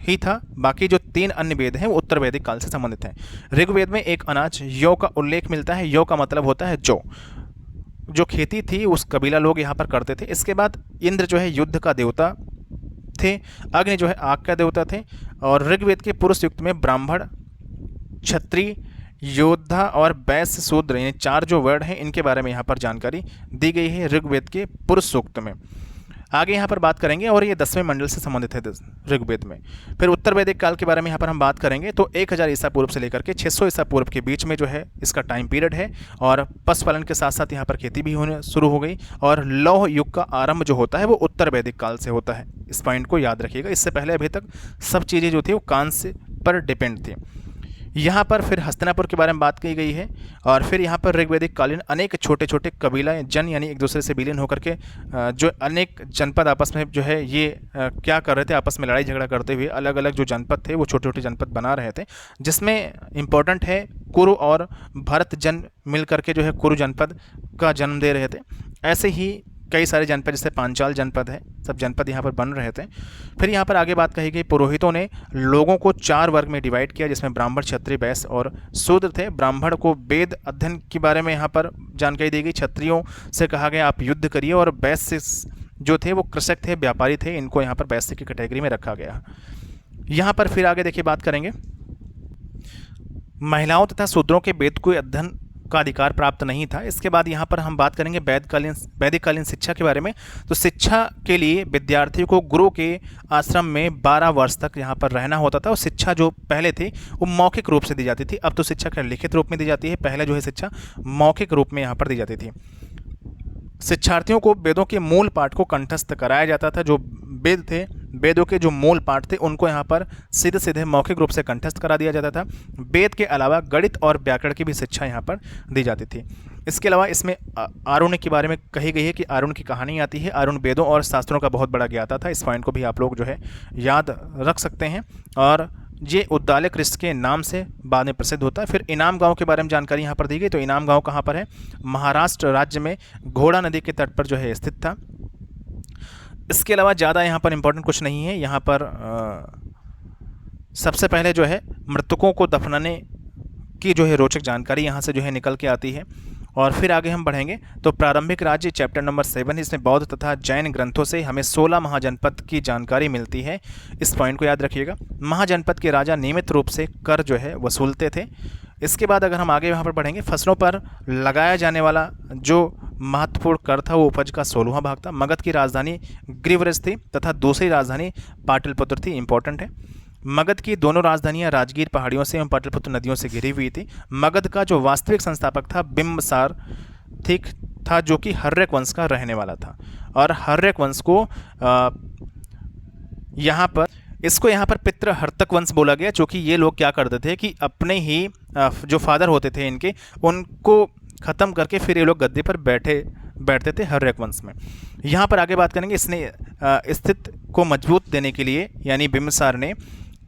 ही था, बाकी जो 3 अन्य वेद हैं वो उत्तर वैदिक काल से संबंधित हैं। ऋग्वेद में एक अनाज यौ का उल्लेख मिलता है। यौ का मतलब होता है जौ। जो खेती थी उस कबीला लोग यहाँ पर करते थे। इसके बाद इंद्र जो है युद्ध का देवता थे, अग्नि जो है आग का देवता थे। और ऋग्वेद के पुरुष युक्त में ब्राह्मण, क्षत्रिय, योद्धा और वैश्य, शूद्र, ये 4 जो वर्ड हैं इनके बारे में यहाँ पर जानकारी दी गई है ऋग्वेद के पुरुष सूक्त में। आगे यहाँ पर बात करेंगे और ये 10वें मंडल से संबंधित है ऋग्वेद में। फिर उत्तर वैदिक काल के बारे में यहाँ पर हम बात करेंगे तो 1000 ईसा पूर्व से लेकर के 600 ईसा पूर्व के बीच में जो है इसका टाइम पीरियड है। और पशुपालन के साथ साथ यहाँ पर खेती भी होने शुरू हो गई। और लौह युग का आरंभ जो होता है वो उत्तर वैदिक काल से होता है, इस पॉइंट को याद रखिएगा। इससे पहले अभी तक सब चीज़ें जो थी वो कांस्य पर डिपेंड थी। यहाँ पर फिर हस्तिनापुर के बारे में बात की गई है। और फिर यहाँ पर ऋग्वैदिक कालीन अनेक छोटे छोटे कबीला जन यानी एक दूसरे से विलीन होकर के जो अनेक जनपद आपस में जो है ये क्या कर रहे थे, आपस में लड़ाई झगड़ा करते हुए अलग अलग जो जनपद थे वो छोटे छोटे जनपद बना रहे थे, जिसमें इम्पोर्टेंट है कुरु और भरत जन मिल करके जो है कुरु जनपद का जन्म दे रहे थे। ऐसे ही कई सारे जनपद, जैसे पांचाल जनपद है, तब जनपद यहाँ पर बन रहे थे। फिर यहाँ पर आगे बात कही गई, पुरोहितों ने लोगों को 4 वर्ग में डिवाइड किया, जिसमें ब्राह्मण, क्षत्रिय, वैश्य और शूद्र थे। ब्राह्मण को वेद अध्ययन के बारे में यहाँ पर जानकारी दी गई। क्षत्रियों से कहा गया आप युद्ध करिए, और वैश्य जो थे वो कृषक थे, व्यापारी थे, इनको यहाँ पर वैश्य की कैटेगरी में रखा गया। यहाँ पर फिर आगे देखिए बात करेंगे, महिलाओं तथा शूद्रों के वेद को अध्ययन का अधिकार प्राप्त नहीं था। इसके बाद यहाँ पर हम बात करेंगे वैदिककालीन शिक्षा के बारे में। तो शिक्षा के लिए विद्यार्थियों को गुरु के आश्रम में 12 वर्ष तक यहाँ पर रहना होता था, और शिक्षा जो पहले थी वो मौखिक रूप से दी जाती थी। अब तो शिक्षा लिखित रूप में दी जाती है, पहले जो है शिक्षा मौखिक रूप में यहाँ पर दी जाती थी। शिक्षार्थियों को वेदों के मूल पाठ को कंठस्थ कराया जाता था। जो वेद थे, वेदों के जो मूल पाठ थे, उनको यहाँ पर सीधे सीधे मौखिक रूप से कंठस्थ करा दिया जाता था। वेद के अलावा गणित और व्याकरण की भी शिक्षा यहाँ पर दी जाती थी। इसके अलावा इसमें आरुण के बारे में कही गई है कि आरुण की कहानी आती है। आरुण वेदों और शास्त्रों का बहुत बड़ा ज्ञाता था। इस पॉइंट को भी आप लोग जो है याद रख सकते हैं। और ये उद्दालक ऋषि के नाम से बाद में प्रसिद्ध होता है। फिर इनाम गांव के बारे में जानकारी यहाँ पर दी गई। तो इनाम गांव कहाँ पर है? महाराष्ट्र राज्य में घोड़ा नदी के तट पर जो है स्थित था। इसके अलावा ज़्यादा यहाँ पर इम्पोर्टेंट कुछ नहीं है। यहाँ पर सबसे पहले जो है मृतकों को दफनाने की जो है रोचक जानकारी यहाँ से जो है निकल के आती है। और फिर आगे हम बढ़ेंगे तो प्रारंभिक राज्य चैप्टर नंबर 7, इसमें बौद्ध तथा जैन ग्रंथों से हमें 16 महाजनपद की जानकारी मिलती है। इस पॉइंट को याद रखिएगा। महाजनपद के राजा नियमित रूप से कर जो है वसूलते थे। इसके बाद अगर हम आगे यहाँ पर बढ़ेंगे, फसलों पर लगाया जाने वाला जो महत्वपूर्ण कर था वो उपज का 16वां भाग था। मगध की राजधानी ग्रीवरज थी तथा दूसरी राजधानी पाटलिपुत्र थी। इंपॉर्टेंट है। मगध की दोनों राजधानियां राजगीर पहाड़ियों से एवं पाटलिपुत्र नदियों से घिरी हुई थी। मगध का जो वास्तविक संस्थापक था बिंबसार ठीक था, जो कि हर्यक वंश का रहने वाला था। और हर्यक वंश को यहाँ पर पितृहर्तक वंश बोला गया, क्योंकि ये लोग क्या करते थे कि अपने ही जो फादर होते थे इनके, उनको ख़त्म करके फिर ये लोग गद्दे पर बैठते थे हर्यक वंश में। यहाँ पर आगे बात करेंगे, इसने स्थिति को मजबूत देने के लिए यानी बिंबसार ने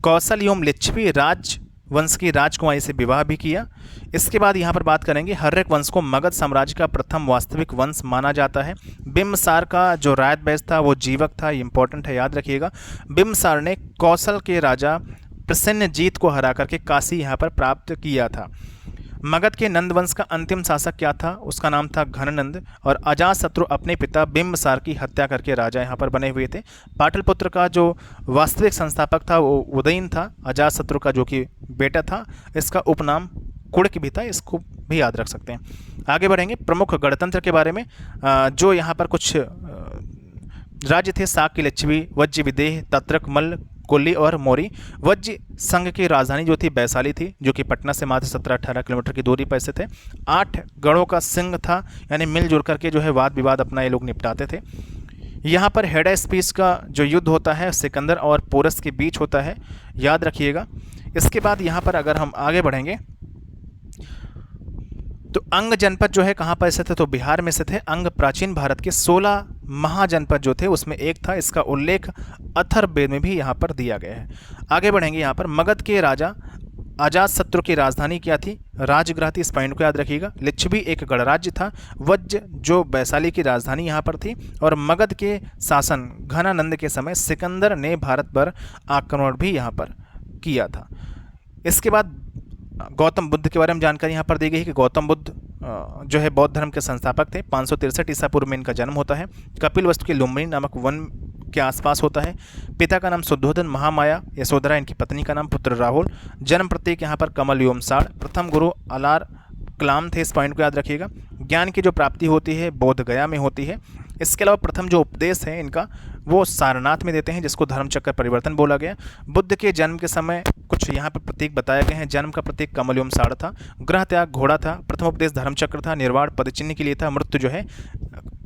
कौशल एवं लिच्छवी राजवंश की राजकुमारी से विवाह भी किया। इसके बाद यहाँ पर बात करेंगे, हर्यक वंश को मगध साम्राज्य का प्रथम वास्तविक वंश माना जाता है। बिंबसार का जो रायत वैश्य था वो जीवक था। इंपॉर्टेंट है, याद रखिएगा। बिंबसार ने कौशल के राजा प्रसेनजीत को हरा करके काशी यहाँ पर प्राप्त किया था। मगध के नंद वंश का अंतिम शासक क्या था? उसका नाम था घननंद। और अजातशत्रु अपने पिता बिंबसार की हत्या करके राजा यहाँ पर बने हुए थे। पाटलिपुत्र का जो वास्तविक संस्थापक था वो उदयन था, अजातशत्रु का जो कि बेटा था। इसका उपनाम कुड़क भी था, इसको भी याद रख सकते हैं। आगे बढ़ेंगे प्रमुख गणतंत्र के बारे में। जो यहाँ पर कुछ राज्य थे, साक्य, लिच्छवी, वज्र, विदेह, तत्रक, मल्ल, कुल्ली और मौरी। वज्र संघ की राजधानी जो थी वैशाली थी, जो कि पटना से मात्र 17-18 किलोमीटर की दूरी पर स्थित है। 8 गणों का संघ था, यानी मिलजुल करके जो है वाद विवाद अपना ये लोग निपटाते थे। यहाँ पर हेडास्पीस का जो युद्ध होता है सिकंदर और पोरस के बीच होता है, याद रखिएगा। इसके बाद यहाँ पर अगर हम आगे बढ़ेंगे तो अंग जनपद जो है कहाँ पर स्थित है? तो बिहार में स्थित है। अंग प्राचीन भारत के 16 महाजनपद जो थे उसमें एक था। इसका उल्लेख अथर्ववेद में भी यहाँ पर दिया गया है। आगे बढ़ेंगे, यहाँ पर मगध के राजा अजातशत्रु की राजधानी क्या थी? राजगृह थी। इस पॉइंट को याद रखिएगा। लिच्छवी एक गणराज्य था। वज्र जो वैशाली की राजधानी यहाँ पर थी। और मगध के शासन घनानंद के समय सिकंदर ने भारत पर आक्रमण भी यहाँ पर किया था। इसके बाद गौतम बुद्ध के बारे में जानकारी यहाँ पर दी गई है कि गौतम बुद्ध जो है बौद्ध धर्म के संस्थापक थे। 563 ईसा पूर्व में इनका जन्म होता है। कपिलवस्तु के लुम्बिनी नामक वन के आसपास होता है। पिता का नाम शुद्धोधन, महामाया यशोधरा इनकी पत्नी का नाम, पुत्र राहुल। जन्म प्रतीक यहाँ पर कमल एवं साड़। प्रथम गुरु अलार कलाम थे। इस पॉइंट को याद रखिएगा। ज्ञान की जो प्राप्ति होती है बोध गया में होती है। इसके अलावा प्रथम जो उपदेश है इनका वो सारनाथ में देते हैं, जिसको धर्मचक्र परिवर्तन बोला गया। बुद्ध के जन्म के समय कुछ यहाँ पे प्रतीक बताए गए हैं। जन्म का प्रतीक कमल एवं साड़ था। ग्रह त्याग घोड़ा था। प्रथम उपदेश धर्मचक्र था। निर्वाण पदचिन्ह के लिए था। मृत्यु जो है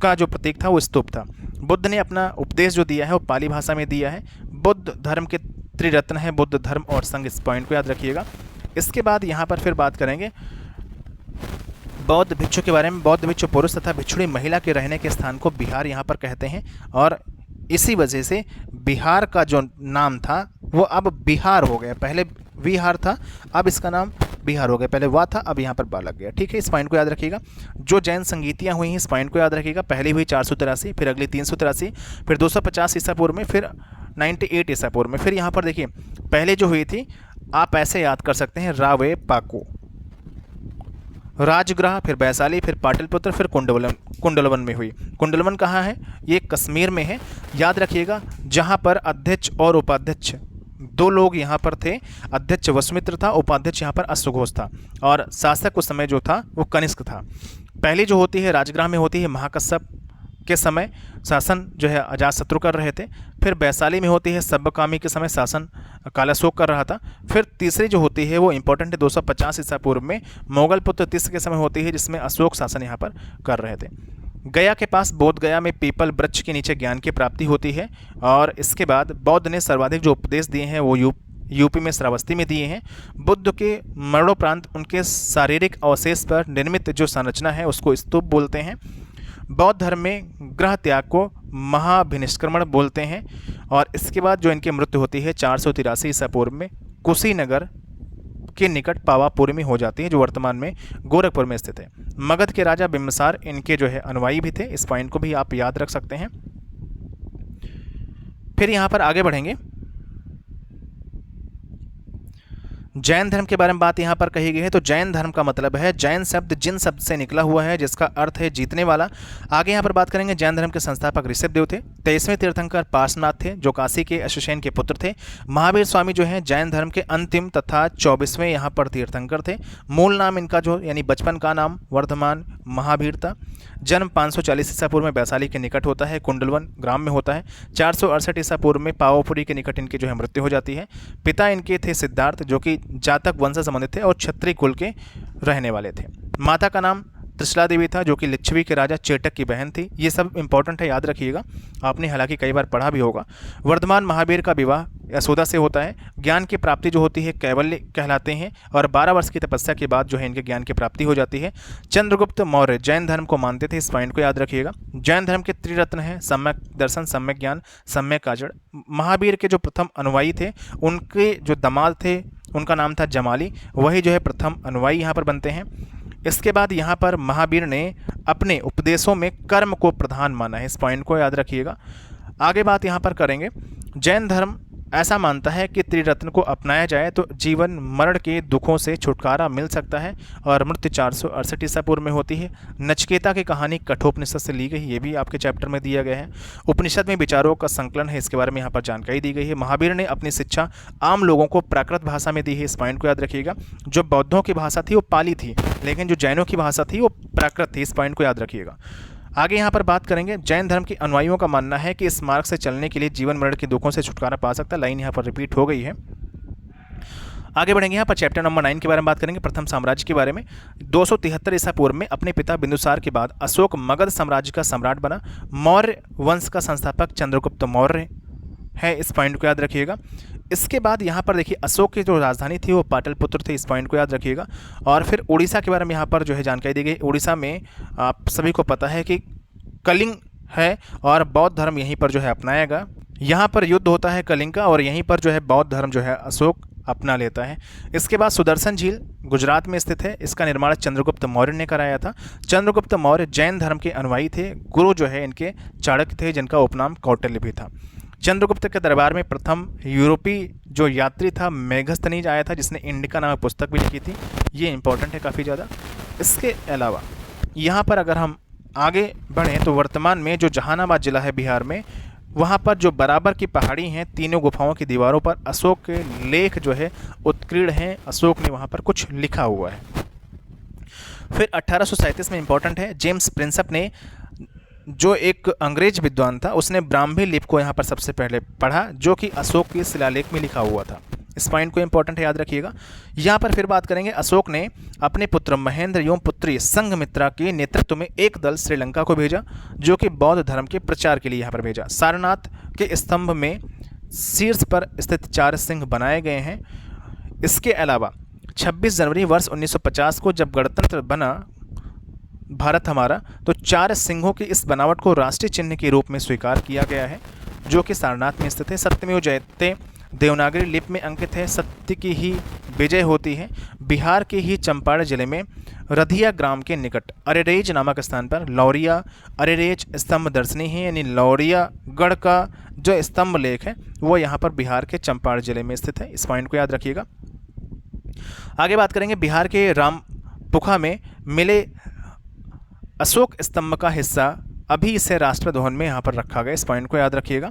का जो प्रतीक था वो स्तूप था। बुद्ध ने अपना उपदेश जो दिया है वो पाली भाषा में दिया है। बुद्ध धर्म के त्रिरत्न है, बुद्ध धर्म और संघ। इस पॉइंट को याद रखिएगा। इसके बाद यहाँ पर फिर बात करेंगे बौद्ध भिक्षु के बारे में। बौद्ध भिक्षु पुरुष तथा भिक्षुणी महिला के रहने के स्थान को बिहार यहाँ पर कहते हैं। और इसी वजह से बिहार का जो नाम था वो अब बिहार हो गया। पहले विहार था, अब इसका नाम बिहार हो गया, पहले वा था अब यहाँ पर बा लग गया, ठीक है। इस पॉइंट को याद रखिएगा। जो जैन संगीतियाँ हुई हैं इस पॉइंट को याद रखिएगा। पहली हुई 483, फिर अगली 383, फिर 250 ईसा पूर्व में, फिर 98 ईसा पूर्व में। फिर यहाँ पर देखिए पहले जो हुई थी आप ऐसे याद कर सकते हैं, रावे पाको, राजगृह, फिर वैशाली, फिर पाटलिपुत्र, फिर कुंडलवन में हुई। कुंडलवन कहाँ है? ये कश्मीर में है, याद रखिएगा। जहाँ पर अध्यक्ष और उपाध्यक्ष दो लोग यहाँ पर थे, अध्यक्ष वसुमित्र था, उपाध्यक्ष यहाँ पर अश्वघोष था, और शासक उस समय जो था वो कनिष्क था। पहली जो होती है राजगृह में होती है महाकश्यप के समय शासन जो है अजातशत्रु कर रहे थे। फिर वैशाली में होती है सब्बकामी के समय शासन कालाशोक कर रहा था। फिर तीसरी जो होती है वो इंपॉर्टेंट है 250 ईसा पूर्व में मोगल पुत्र तिस्र के समय होती है, जिसमें अशोक शासन यहाँ पर कर रहे थे। गया के पास बोध गया में पीपल वृक्ष के नीचे ज्ञान की प्राप्ति होती है। और इसके बाद बौद्ध ने सर्वाधिक जो उपदेश दिए हैं वो यूपी में श्रावस्ती में दिए हैं। बुद्ध के मरणोपरांत उनके शारीरिक अवशेष पर निर्मित जो संरचना है उसको स्तूप बोलते हैं। बौद्ध धर्म में ग्रह त्याग को महाभिनिष्क्रमण बोलते हैं। और इसके बाद जो इनकी मृत्यु होती है 483 ईसा पूर्व में कुशीनगर के निकट पावापुरी में हो जाती है, जो वर्तमान में गोरखपुर में स्थित है। मगध के राजा बिम्बिसार इनके जो है अनुयायी भी थे, इस पॉइंट को भी आप याद रख सकते हैं। फिर यहाँ पर आगे बढ़ेंगे, जैन धर्म के बारे में बात यहाँ पर कही गई है। तो जैन धर्म का मतलब है, जैन शब्द जिन शब्द से निकला हुआ है जिसका अर्थ है जीतने वाला। आगे यहाँ पर बात करेंगे, जैन धर्म के संस्थापक ऋषभदेव थे। 23वें तीर्थंकर पार्श्वनाथ थे जो काशी के अश्वसेन के पुत्र थे। महावीर स्वामी जो हैं जैन धर्म के अंतिम तथा 24वें यहाँ पर तीर्थंकर थे। मूल नाम इनका जो यानी बचपन का नाम वर्धमान महावीर था। जन्म 540 ईसा पूर्व में वैशाली के निकट होता है, कुंडलवन ग्राम में होता है। 468 ईसा पूर्व में पावापुरी के निकट इनकी जो है मृत्यु हो जाती है। पिता इनके थे सिद्धार्थ जो कि जातक वंश से संबंधित थे और क्षत्रिय कुल के रहने वाले थे। माता का नाम त्रिशला देवी था जो कि लिच्छवी के राजा चेटक की बहन थी। ये सब इंपॉर्टेंट है, याद रखिएगा, आपने हालांकि कई बार पढ़ा भी होगा। वर्धमान महावीर का विवाह यशोदा से होता है। ज्ञान की प्राप्ति जो होती है कैवल्य कहलाते हैं और 12 वर्ष की तपस्या के बाद जो है इनके ज्ञान की प्राप्ति हो जाती है। चंद्रगुप्त मौर्य जैन धर्म को मानते थे, इस पॉइंट को याद रखिएगा। जैन धर्म के त्रिरत्न हैं, सम्यक दर्शन, सम्यक ज्ञान, सम्यक आचरण। महावीर के जो प्रथम अनुयायी थे उनके जो दामाद थे उनका नाम था जमाली, वही जो है प्रथम अनुयायी यहाँ पर बनते हैं। इसके बाद यहाँ पर महावीर ने अपने उपदेशों में कर्म को प्रधान माना है, इस पॉइंट को याद रखिएगा। आगे बात यहाँ पर करेंगे, जैन धर्म ऐसा मानता है कि त्रिरत्न को अपनाया जाए तो जीवन मरण के दुखों से छुटकारा मिल सकता है। और मृत्यु 468 ईसा पूर्व में होती है। नचिकेता की कहानी कठोपनिषद से ली गई, ये भी आपके चैप्टर में दिया गया है। उपनिषद में विचारों का संकलन है, इसके बारे में यहाँ पर जानकारी दी गई है। महावीर ने अपनी शिक्षा आम लोगों को प्राकृत भाषा में दी है, इस पॉइंट को याद रखिएगा। जो बौद्धों की भाषा थी वो पाली थी, लेकिन जो जैनों की भाषा थी वो प्राकृत थी, इस पॉइंट को याद रखिएगा। आगे यहाँ पर बात करेंगे, जैन धर्म के अनुयायियों का मानना है कि इस मार्ग से चलने के लिए जीवन मरण के दुखों से छुटकारा पा सकता है। लाइन यहाँ पर रिपीट हो गई है। आगे बढ़ेंगे, यहाँ पर चैप्टर नंबर 9 के बारे में बात करेंगे, प्रथम साम्राज्य के बारे में। 273 ईसा पूर्व में अपने पिता बिंदुसार के बाद अशोक मगध साम्राज्य का सम्राट बना। मौर्य वंश का संस्थापक चंद्रगुप्त मौर्य है, इस पॉइंट को याद रखिएगा। इसके बाद यहाँ पर देखिए अशोक की जो राजधानी थी वो पाटलिपुत्र थी, इस पॉइंट को याद रखिएगा। और फिर उड़ीसा के बारे में यहाँ पर जो है जानकारी दी गई। उड़ीसा में आप सभी को पता है कि कलिंग है और बौद्ध धर्म यहीं पर जो है अपनाया गया। यहाँ पर युद्ध होता है कलिंग का और यहीं पर जो है बौद्ध धर्म जो है अशोक अपना लेता है। इसके बाद सुदर्शन झील गुजरात में स्थित है, इसका निर्माण चंद्रगुप्त मौर्य ने कराया था। चंद्रगुप्त मौर्य जैन धर्म के अनुयायी थे। गुरु जो है इनके चाणक्य थे जिनका उपनाम कौटिल्य भी था। चंद्रगुप्त के दरबार में प्रथम यूरोपीय जो यात्री था मेघस्थनीज आया था, जिसने इंडिका नामक पुस्तक भी लिखी थी। ये इंपॉर्टेंट है काफ़ी ज़्यादा। इसके अलावा यहाँ पर अगर हम आगे बढ़ें तो वर्तमान में जो जहानाबाद जिला है बिहार में, वहाँ पर जो बराबर की पहाड़ी हैं, तीनों गुफाओं की दीवारों पर अशोक के लेख जो है उत्कीर्ण हैं। अशोक ने वहाँ पर कुछ लिखा हुआ है। फिर 1837 में इंपॉर्टेंट है, जेम्स प्रिंसप ने जो एक अंग्रेज विद्वान था उसने ब्राह्मी लिपि को यहाँ पर सबसे पहले पढ़ा, जो कि अशोक के शिलालेख में लिखा हुआ था। इस पॉइंट को इंपॉर्टेंट है, याद रखिएगा। यहाँ पर फिर बात करेंगे, अशोक ने अपने पुत्र महेंद्र एवं पुत्री संघमित्रा के नेतृत्व में एक दल श्रीलंका को भेजा, जो कि बौद्ध धर्म के प्रचार के लिए यहाँ पर भेजा। सारनाथ के स्तंभ में शीर्ष पर स्थित 4 सिंह बनाए गए हैं। इसके अलावा 26 जनवरी वर्ष 1950 को जब गणतंत्र बना भारत हमारा, तो 4 सिंहों की इस बनावट को राष्ट्रीय चिन्ह के रूप में स्वीकार किया गया है, जो कि सारनाथ में स्थित है। सत्यमेव जयते देवनागरी लिपि में अंकित है। सत्य की ही विजय होती है बिहार के ही चंपारण जिले में रधिया ग्राम के निकट अरेरेज नामक स्थान पर। लौरिया अरेरेज स्तंभ दर्शनी है, यानी लौरिया गढ़ का जो स्तंभ लेख है वो यहाँ पर बिहार के चंपारण जिले में स्थित है। इस पॉइंट को याद रखिएगा। आगे बात करेंगे बिहार के रामपुखा में मिले अशोक स्तंभ का हिस्सा अभी इसे राष्ट्रपति भवन में यहाँ पर रखा गया। इस पॉइंट को याद रखिएगा।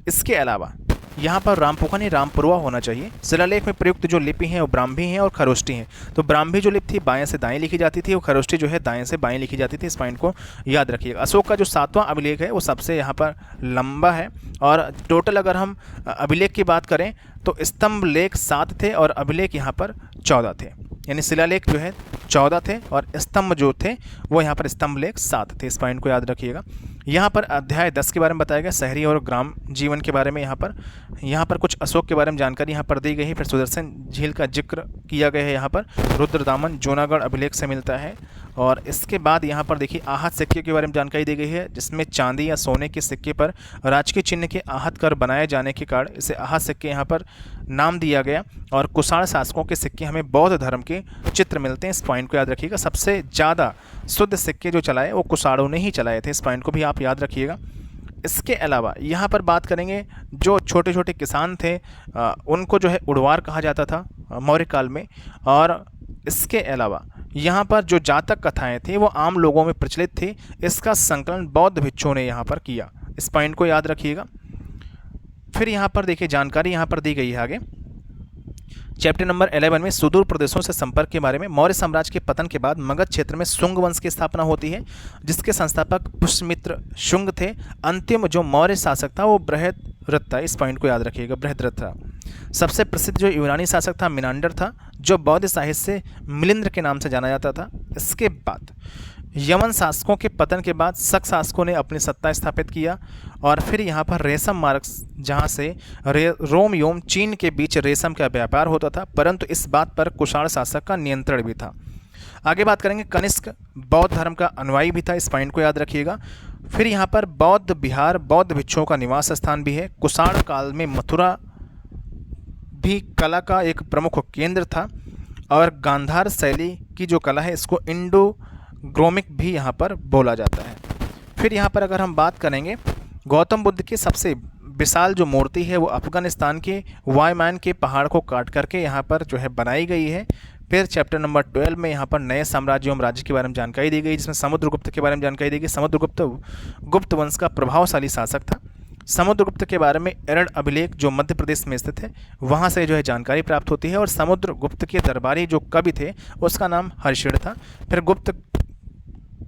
इसके अलावा यहाँ पर रामपुखा नहीं रामपुरवा होना चाहिए। शिलालेख में प्रयुक्त जो लिपि हैं वो ब्राह्मी हैं और खरोष्टी हैं। तो ब्राह्मी जो लिपि थी बाएं से दाएं लिखी जाती थी और खरोष्टी जो है दाएं से बाएं लिखी जाती थी। इस पॉइंट को याद रखिएगा। अशोक का जो 7वां अभिलेख है वो सबसे यहाँ पर लंबा है और टोटल अगर हम अभिलेख की बात करें तो स्तंभ लेख 7 थे और अभिलेख यहाँ पर 14 थे, यानी शिलालेख जो है 14 थे और स्तंभ जो थे वो यहाँ पर स्तंभ लेख 7 थे। इस पॉइंट को याद रखिएगा। यहाँ पर अध्याय 10 के बारे में बताया गया, शहरी और ग्राम जीवन के बारे में। यहाँ पर कुछ अशोक के बारे में जानकारी यहाँ पर दी गई है। फिर सुदर्शन झील का जिक्र किया गया है। यहाँ पर रुद्रदामन जूनागढ़ अभिलेख से मिलता है। और इसके बाद यहाँ पर देखिए आहत सिक्के के बारे में जानकारी दी गई है, जिसमें चांदी या सोने के सिक्के पर राजकीय चिन्ह के आहत कर बनाए जाने के कारण इसे आहत सिक्के यहाँ पर नाम दिया गया। और कुषाण शासकों के सिक्के हमें बौद्ध धर्म के चित्र मिलते हैं। इस पॉइंट को याद रखिएगा। सबसे ज़्यादा शुद्ध सिक्के जो चलाए वो कुषाणों ने ही चलाए थे। इस पॉइंट को भी आप याद रखिएगा। इसके अलावा यहाँ पर बात करेंगे जो छोटे छोटे किसान थे उनको जो है उड़वार कहा जाता था मौर्य काल में। और इसके अलावा यहाँ पर जो जातक कथाएं थी वो आम लोगों में प्रचलित थी। इसका संकलन बौद्ध भिक्षुओं ने यहाँ पर किया। इस पॉइंट को याद रखिएगा। फिर यहाँ पर देखिए जानकारी यहाँ पर दी गई है आगे चैप्टर नंबर 11 में सुदूर प्रदेशों से संपर्क के बारे में। मौर्य साम्राज्य के पतन के बाद मगध क्षेत्र में शुंग वंश की स्थापना होती है, जिसके संस्थापक पुष्यमित्र शुंग थे। अंतिम जो मौर्य शासक था वो बृहद्रथ था। इस पॉइंट को याद रखिएगा, बृहद्रथ था। सबसे प्रसिद्ध जो यूनानी शासक था मिनांडर था, जो बौद्ध साहित्य से मिलिंद्र के नाम से जाना जाता था। इसके बाद यमन शासकों के पतन के बाद शक शासकों ने अपनी सत्ता स्थापित किया। और फिर यहाँ पर रेशम मार्ग जहाँ से रोम एवं चीन के बीच रेशम का व्यापार होता था, परंतु इस बात पर कुषाण शासक का नियंत्रण भी था। आगे बात करेंगे कनिष्क बौद्ध धर्म का अनुयायी भी था। इस पॉइंट को याद रखिएगा। फिर यहाँ पर बौद्ध बिहार बौद्ध भिक्षुओं का निवास स्थान भी है। कुषाण काल में मथुरा भी कला का एक प्रमुख केंद्र था। और गांधार शैली की जो कला है इसको इंडो ग्रोमिक भी यहाँ पर बोला जाता है। फिर यहाँ पर अगर हम बात करेंगे गौतम बुद्ध की सबसे विशाल जो मूर्ति है वो अफगानिस्तान के वायमान के पहाड़ को काट करके यहाँ पर जो है बनाई गई है। फिर चैप्टर नंबर 12 में यहाँ पर नए साम्राज्य एवं राज्य के बारे में जानकारी दी गई, जिसमें समुद्रगुप्त के बारे में जानकारी दी गई। समुद्रगुप्त गुप्त वंश का प्रभावशाली शासक था। समुद्रगुप्त के बारे में एरड़ अभिलेख जो मध्य प्रदेश में स्थित है वहाँ से जो है जानकारी प्राप्त होती है। और समुद्रगुप्त के दरबारी जो कवि थे उसका नाम हर्षिण था। फिर गुप्त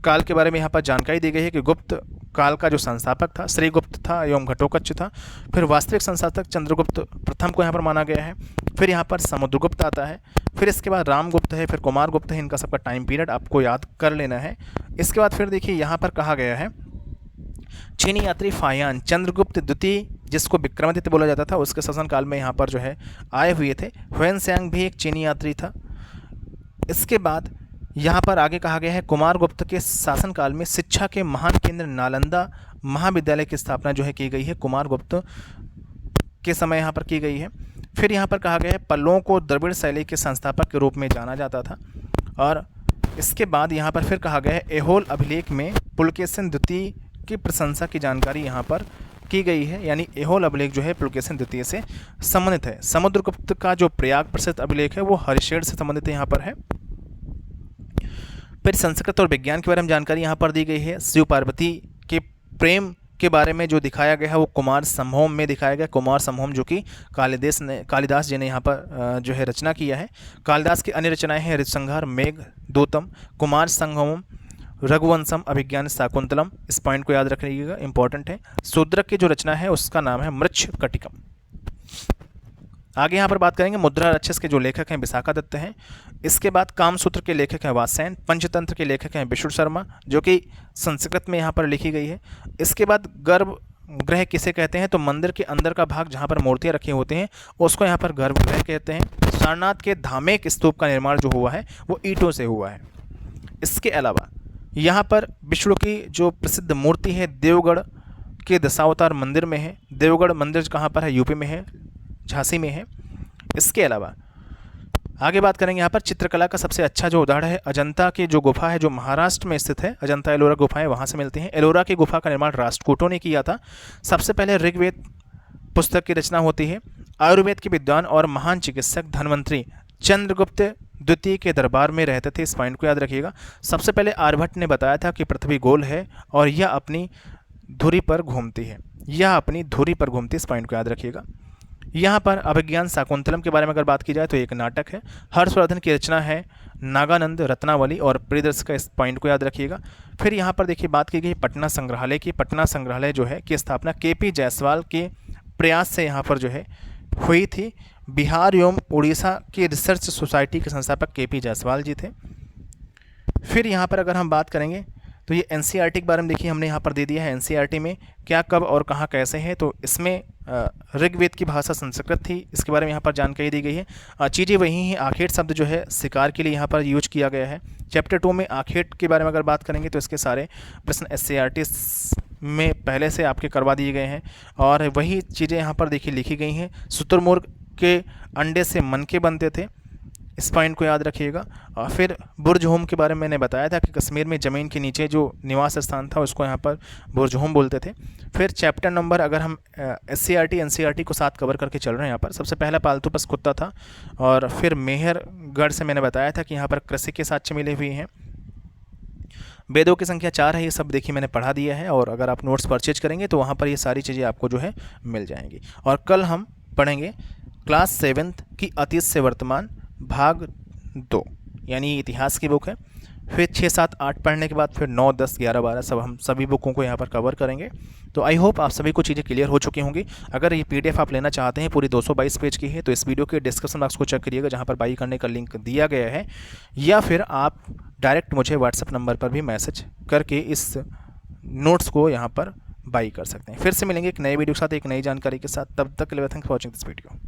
काल के बारे में यहाँ पर जानकारी दी गई है कि गुप्त काल का जो संस्थापक था श्रीगुप्त था एवं घटोत्कच था। फिर वास्तविक संस्थापक चंद्रगुप्त प्रथम को यहाँ पर माना गया है। फिर यहाँ पर समुद्रगुप्त आता है। फिर इसके बाद रामगुप्त है, फिर कुमारगुप्त है। इनका सबका टाइम पीरियड आपको याद कर लेना है। इसके बाद फिर देखिए यहाँ पर कहा गया है चीनी यात्री फाहियान चंद्रगुप्त द्वितीय, जिसको विक्रमादित्य बोला जाता था, उसके शासनकाल में यहाँ पर जो है आए हुए थे। ह्वेनसांग भी एक चीनी यात्री था। इसके बाद यहाँ पर आगे कहा गया है कुमारगुप्त के शासनकाल में शिक्षा के महान केंद्र नालंदा महाविद्यालय की स्थापना जो है की गई है। कुमारगुप्त के समय यहाँ पर की गई है। फिर यहाँ पर कहा गया है पल्लवों को द्रविड़ शैली के संस्थापक के रूप में जाना जाता था। और इसके बाद यहाँ पर फिर कहा गया है ऐहोल अभिलेख में पुलकेशिन द्वितीय की प्रशंसा की जानकारी यहाँ पर की गई है, यानी ऐहोल अभिलेख जो है पुलकेशिन द्वितीय से संबंधित है। समुद्रगुप्त का जो प्रयाग प्रसिद्ध अभिलेख है वो हरिशेर से संबंधित यहाँ पर है। फिर संस्कृत और विज्ञान के बारे में जानकारी यहाँ पर दी गई है। शिव पार्वती के प्रेम के बारे में जो दिखाया गया है वो कुमार संभोम में दिखाया गया। कुमार संभोम जो कि कालिदास जी ने यहाँ पर जो है रचना किया है। कालिदास की अन्य रचनाएं हैं ऋतुसंहार, मेघ दूतम, कुमार संभोम, रघुवंशम, अभिज्ञान, शाकुंतलम। इस पॉइंट को याद रखिएगा, इंपॉर्टेंट है। शूद्रक की जो रचना है उसका नाम है मृच्छकटिकम। आगे यहाँ पर बात करेंगे मुद्रा राक्षस के जो लेखक हैं विशाखा दत्त हैं। इसके बाद कामसूत्र के लेखक हैं वात्स्यायन। पंचतंत्र के लेखक हैं विष्णु शर्मा जो कि संस्कृत में यहाँ पर लिखी गई है। इसके बाद गर्भगृह किसे कहते हैं, तो मंदिर के अंदर का भाग जहाँ पर मूर्तियाँ रखी होती हैं उसको यहाँ पर गर्भगृह कहते हैं। सारनाथ के धामेक स्तूप का निर्माण जो हुआ है वो ईंटों से हुआ है। इसके अलावा यहाँ पर विष्णु की जो प्रसिद्ध मूर्ति है देवगढ़ के दशावतार मंदिर में है। देवगढ़ मंदिर कहाँ पर है, यूपी में है, झांसी में है। इसके अलावा आगे बात करेंगे यहाँ पर चित्रकला का सबसे अच्छा जो उदाहरण है अजंता की जो गुफा है जो महाराष्ट्र में स्थित है, अजंता एलोरा गुफाएं वहाँ से मिलती हैं। एलोरा की गुफा का निर्माण राष्ट्रकूटों ने किया था। सबसे पहले ऋग्वेद पुस्तक की रचना होती है। आयुर्वेद के विद्वान और महान चिकित्सक धन्वंतरी चंद्रगुप्त द्वितीय के दरबार में रहते थे। इस पॉइंट को याद रखिएगा। सबसे पहले आर्यभट्ट ने बताया था कि पृथ्वी गोल है और यह अपनी धुरी पर घूमती है, यह अपनी धुरी पर घूमती है। इस पॉइंट को याद रखिएगा। यहाँ पर अभिज्ञान शाकुंतलम के बारे में अगर बात की जाए तो एक नाटक है। हर्षवर्धन की रचना है नागानंद रत्नावली और प्रियदर्शी का। इस पॉइंट को याद रखिएगा। फिर यहाँ पर देखिए बात की गई पटना संग्रहालय की। पटना संग्रहालय जो है की स्थापना केपी जायसवाल के प्रयास से यहाँ पर जो है हुई थी। बिहार एवं उड़ीसा की रिसर्च सोसाइटी के संस्थापक केपी जायसवाल जी थे। फिर यहाँ पर अगर हम बात करेंगे तो ये एनसीईआरटी के बारे में देखिए हमने यहाँ पर दे दिया है। एनसीईआरटी में क्या कब और कहाँ कैसे है, तो इसमें ऋग्वेद की भाषा संस्कृत थी, इसके बारे में यहाँ पर जानकारी दी गई है। चीज़ें वही हैं। आखेट शब्द जो है शिकार के लिए यहाँ पर यूज किया गया है। चैप्टर 2 में आखेट के बारे में अगर बात करेंगे तो इसके सारे प्रश्न एससीईआरटी में पहले से आपके करवा दिए गए हैं और वही चीज़ें यहाँ पर देखिए लिखी गई हैं। शुतुरमुर्ग के अंडे से मनके बनते थे, इस पॉइंट को याद रखिएगा। और फिर बुर्ज होम के बारे में मैंने बताया था कि कश्मीर में ज़मीन के नीचे जो निवास स्थान था उसको यहाँ पर बुर्ज होम बोलते थे। फिर चैप्टर नंबर अगर हम एससीईआरटी एनसीईआरटी को साथ कवर करके चल रहे हैं यहाँ पर, सबसे पहला पालतू पशु कुत्ता था। और फिर मेहरगढ़ से मैंने बताया था कि यहाँ पर कृषि के साक्ष्य मिले हुए हैं। वेदों की संख्या 4 है, ये सब देखिए मैंने पढ़ा दिया है। और अगर आप नोट्स परचेज करेंगे तो वहाँ पर ये सारी चीज़ें आपको जो है मिल जाएंगी। और कल हम पढ़ेंगे क्लास 7th की अतीत से वर्तमान भाग 2, यानी इतिहास की बुक है। फिर 6, 7, 8 पढ़ने के बाद फिर 9, 10, 11, 12 सब हम सभी बुकों को यहाँ पर कवर करेंगे। तो आई होप आप सभी को चीज़ें क्लियर हो चुकी होंगी। अगर ये पीडीएफ आप लेना चाहते हैं, पूरी 222 पेज की है, तो इस वीडियो के डिस्क्रिप्शन बॉक्स को चेक करिएगा जहाँ पर बाई करने का लिंक दिया गया है, या फिर आप डायरेक्ट मुझे व्हाट्सएप नंबर पर भी मैसेज करके इस नोट्स को यहाँ पर बाई कर सकते हैं। फिर से मिलेंगे एक नए वीडियो के साथ, एक नई जानकारी के साथ। तब तक के लिए thanks for watching this video.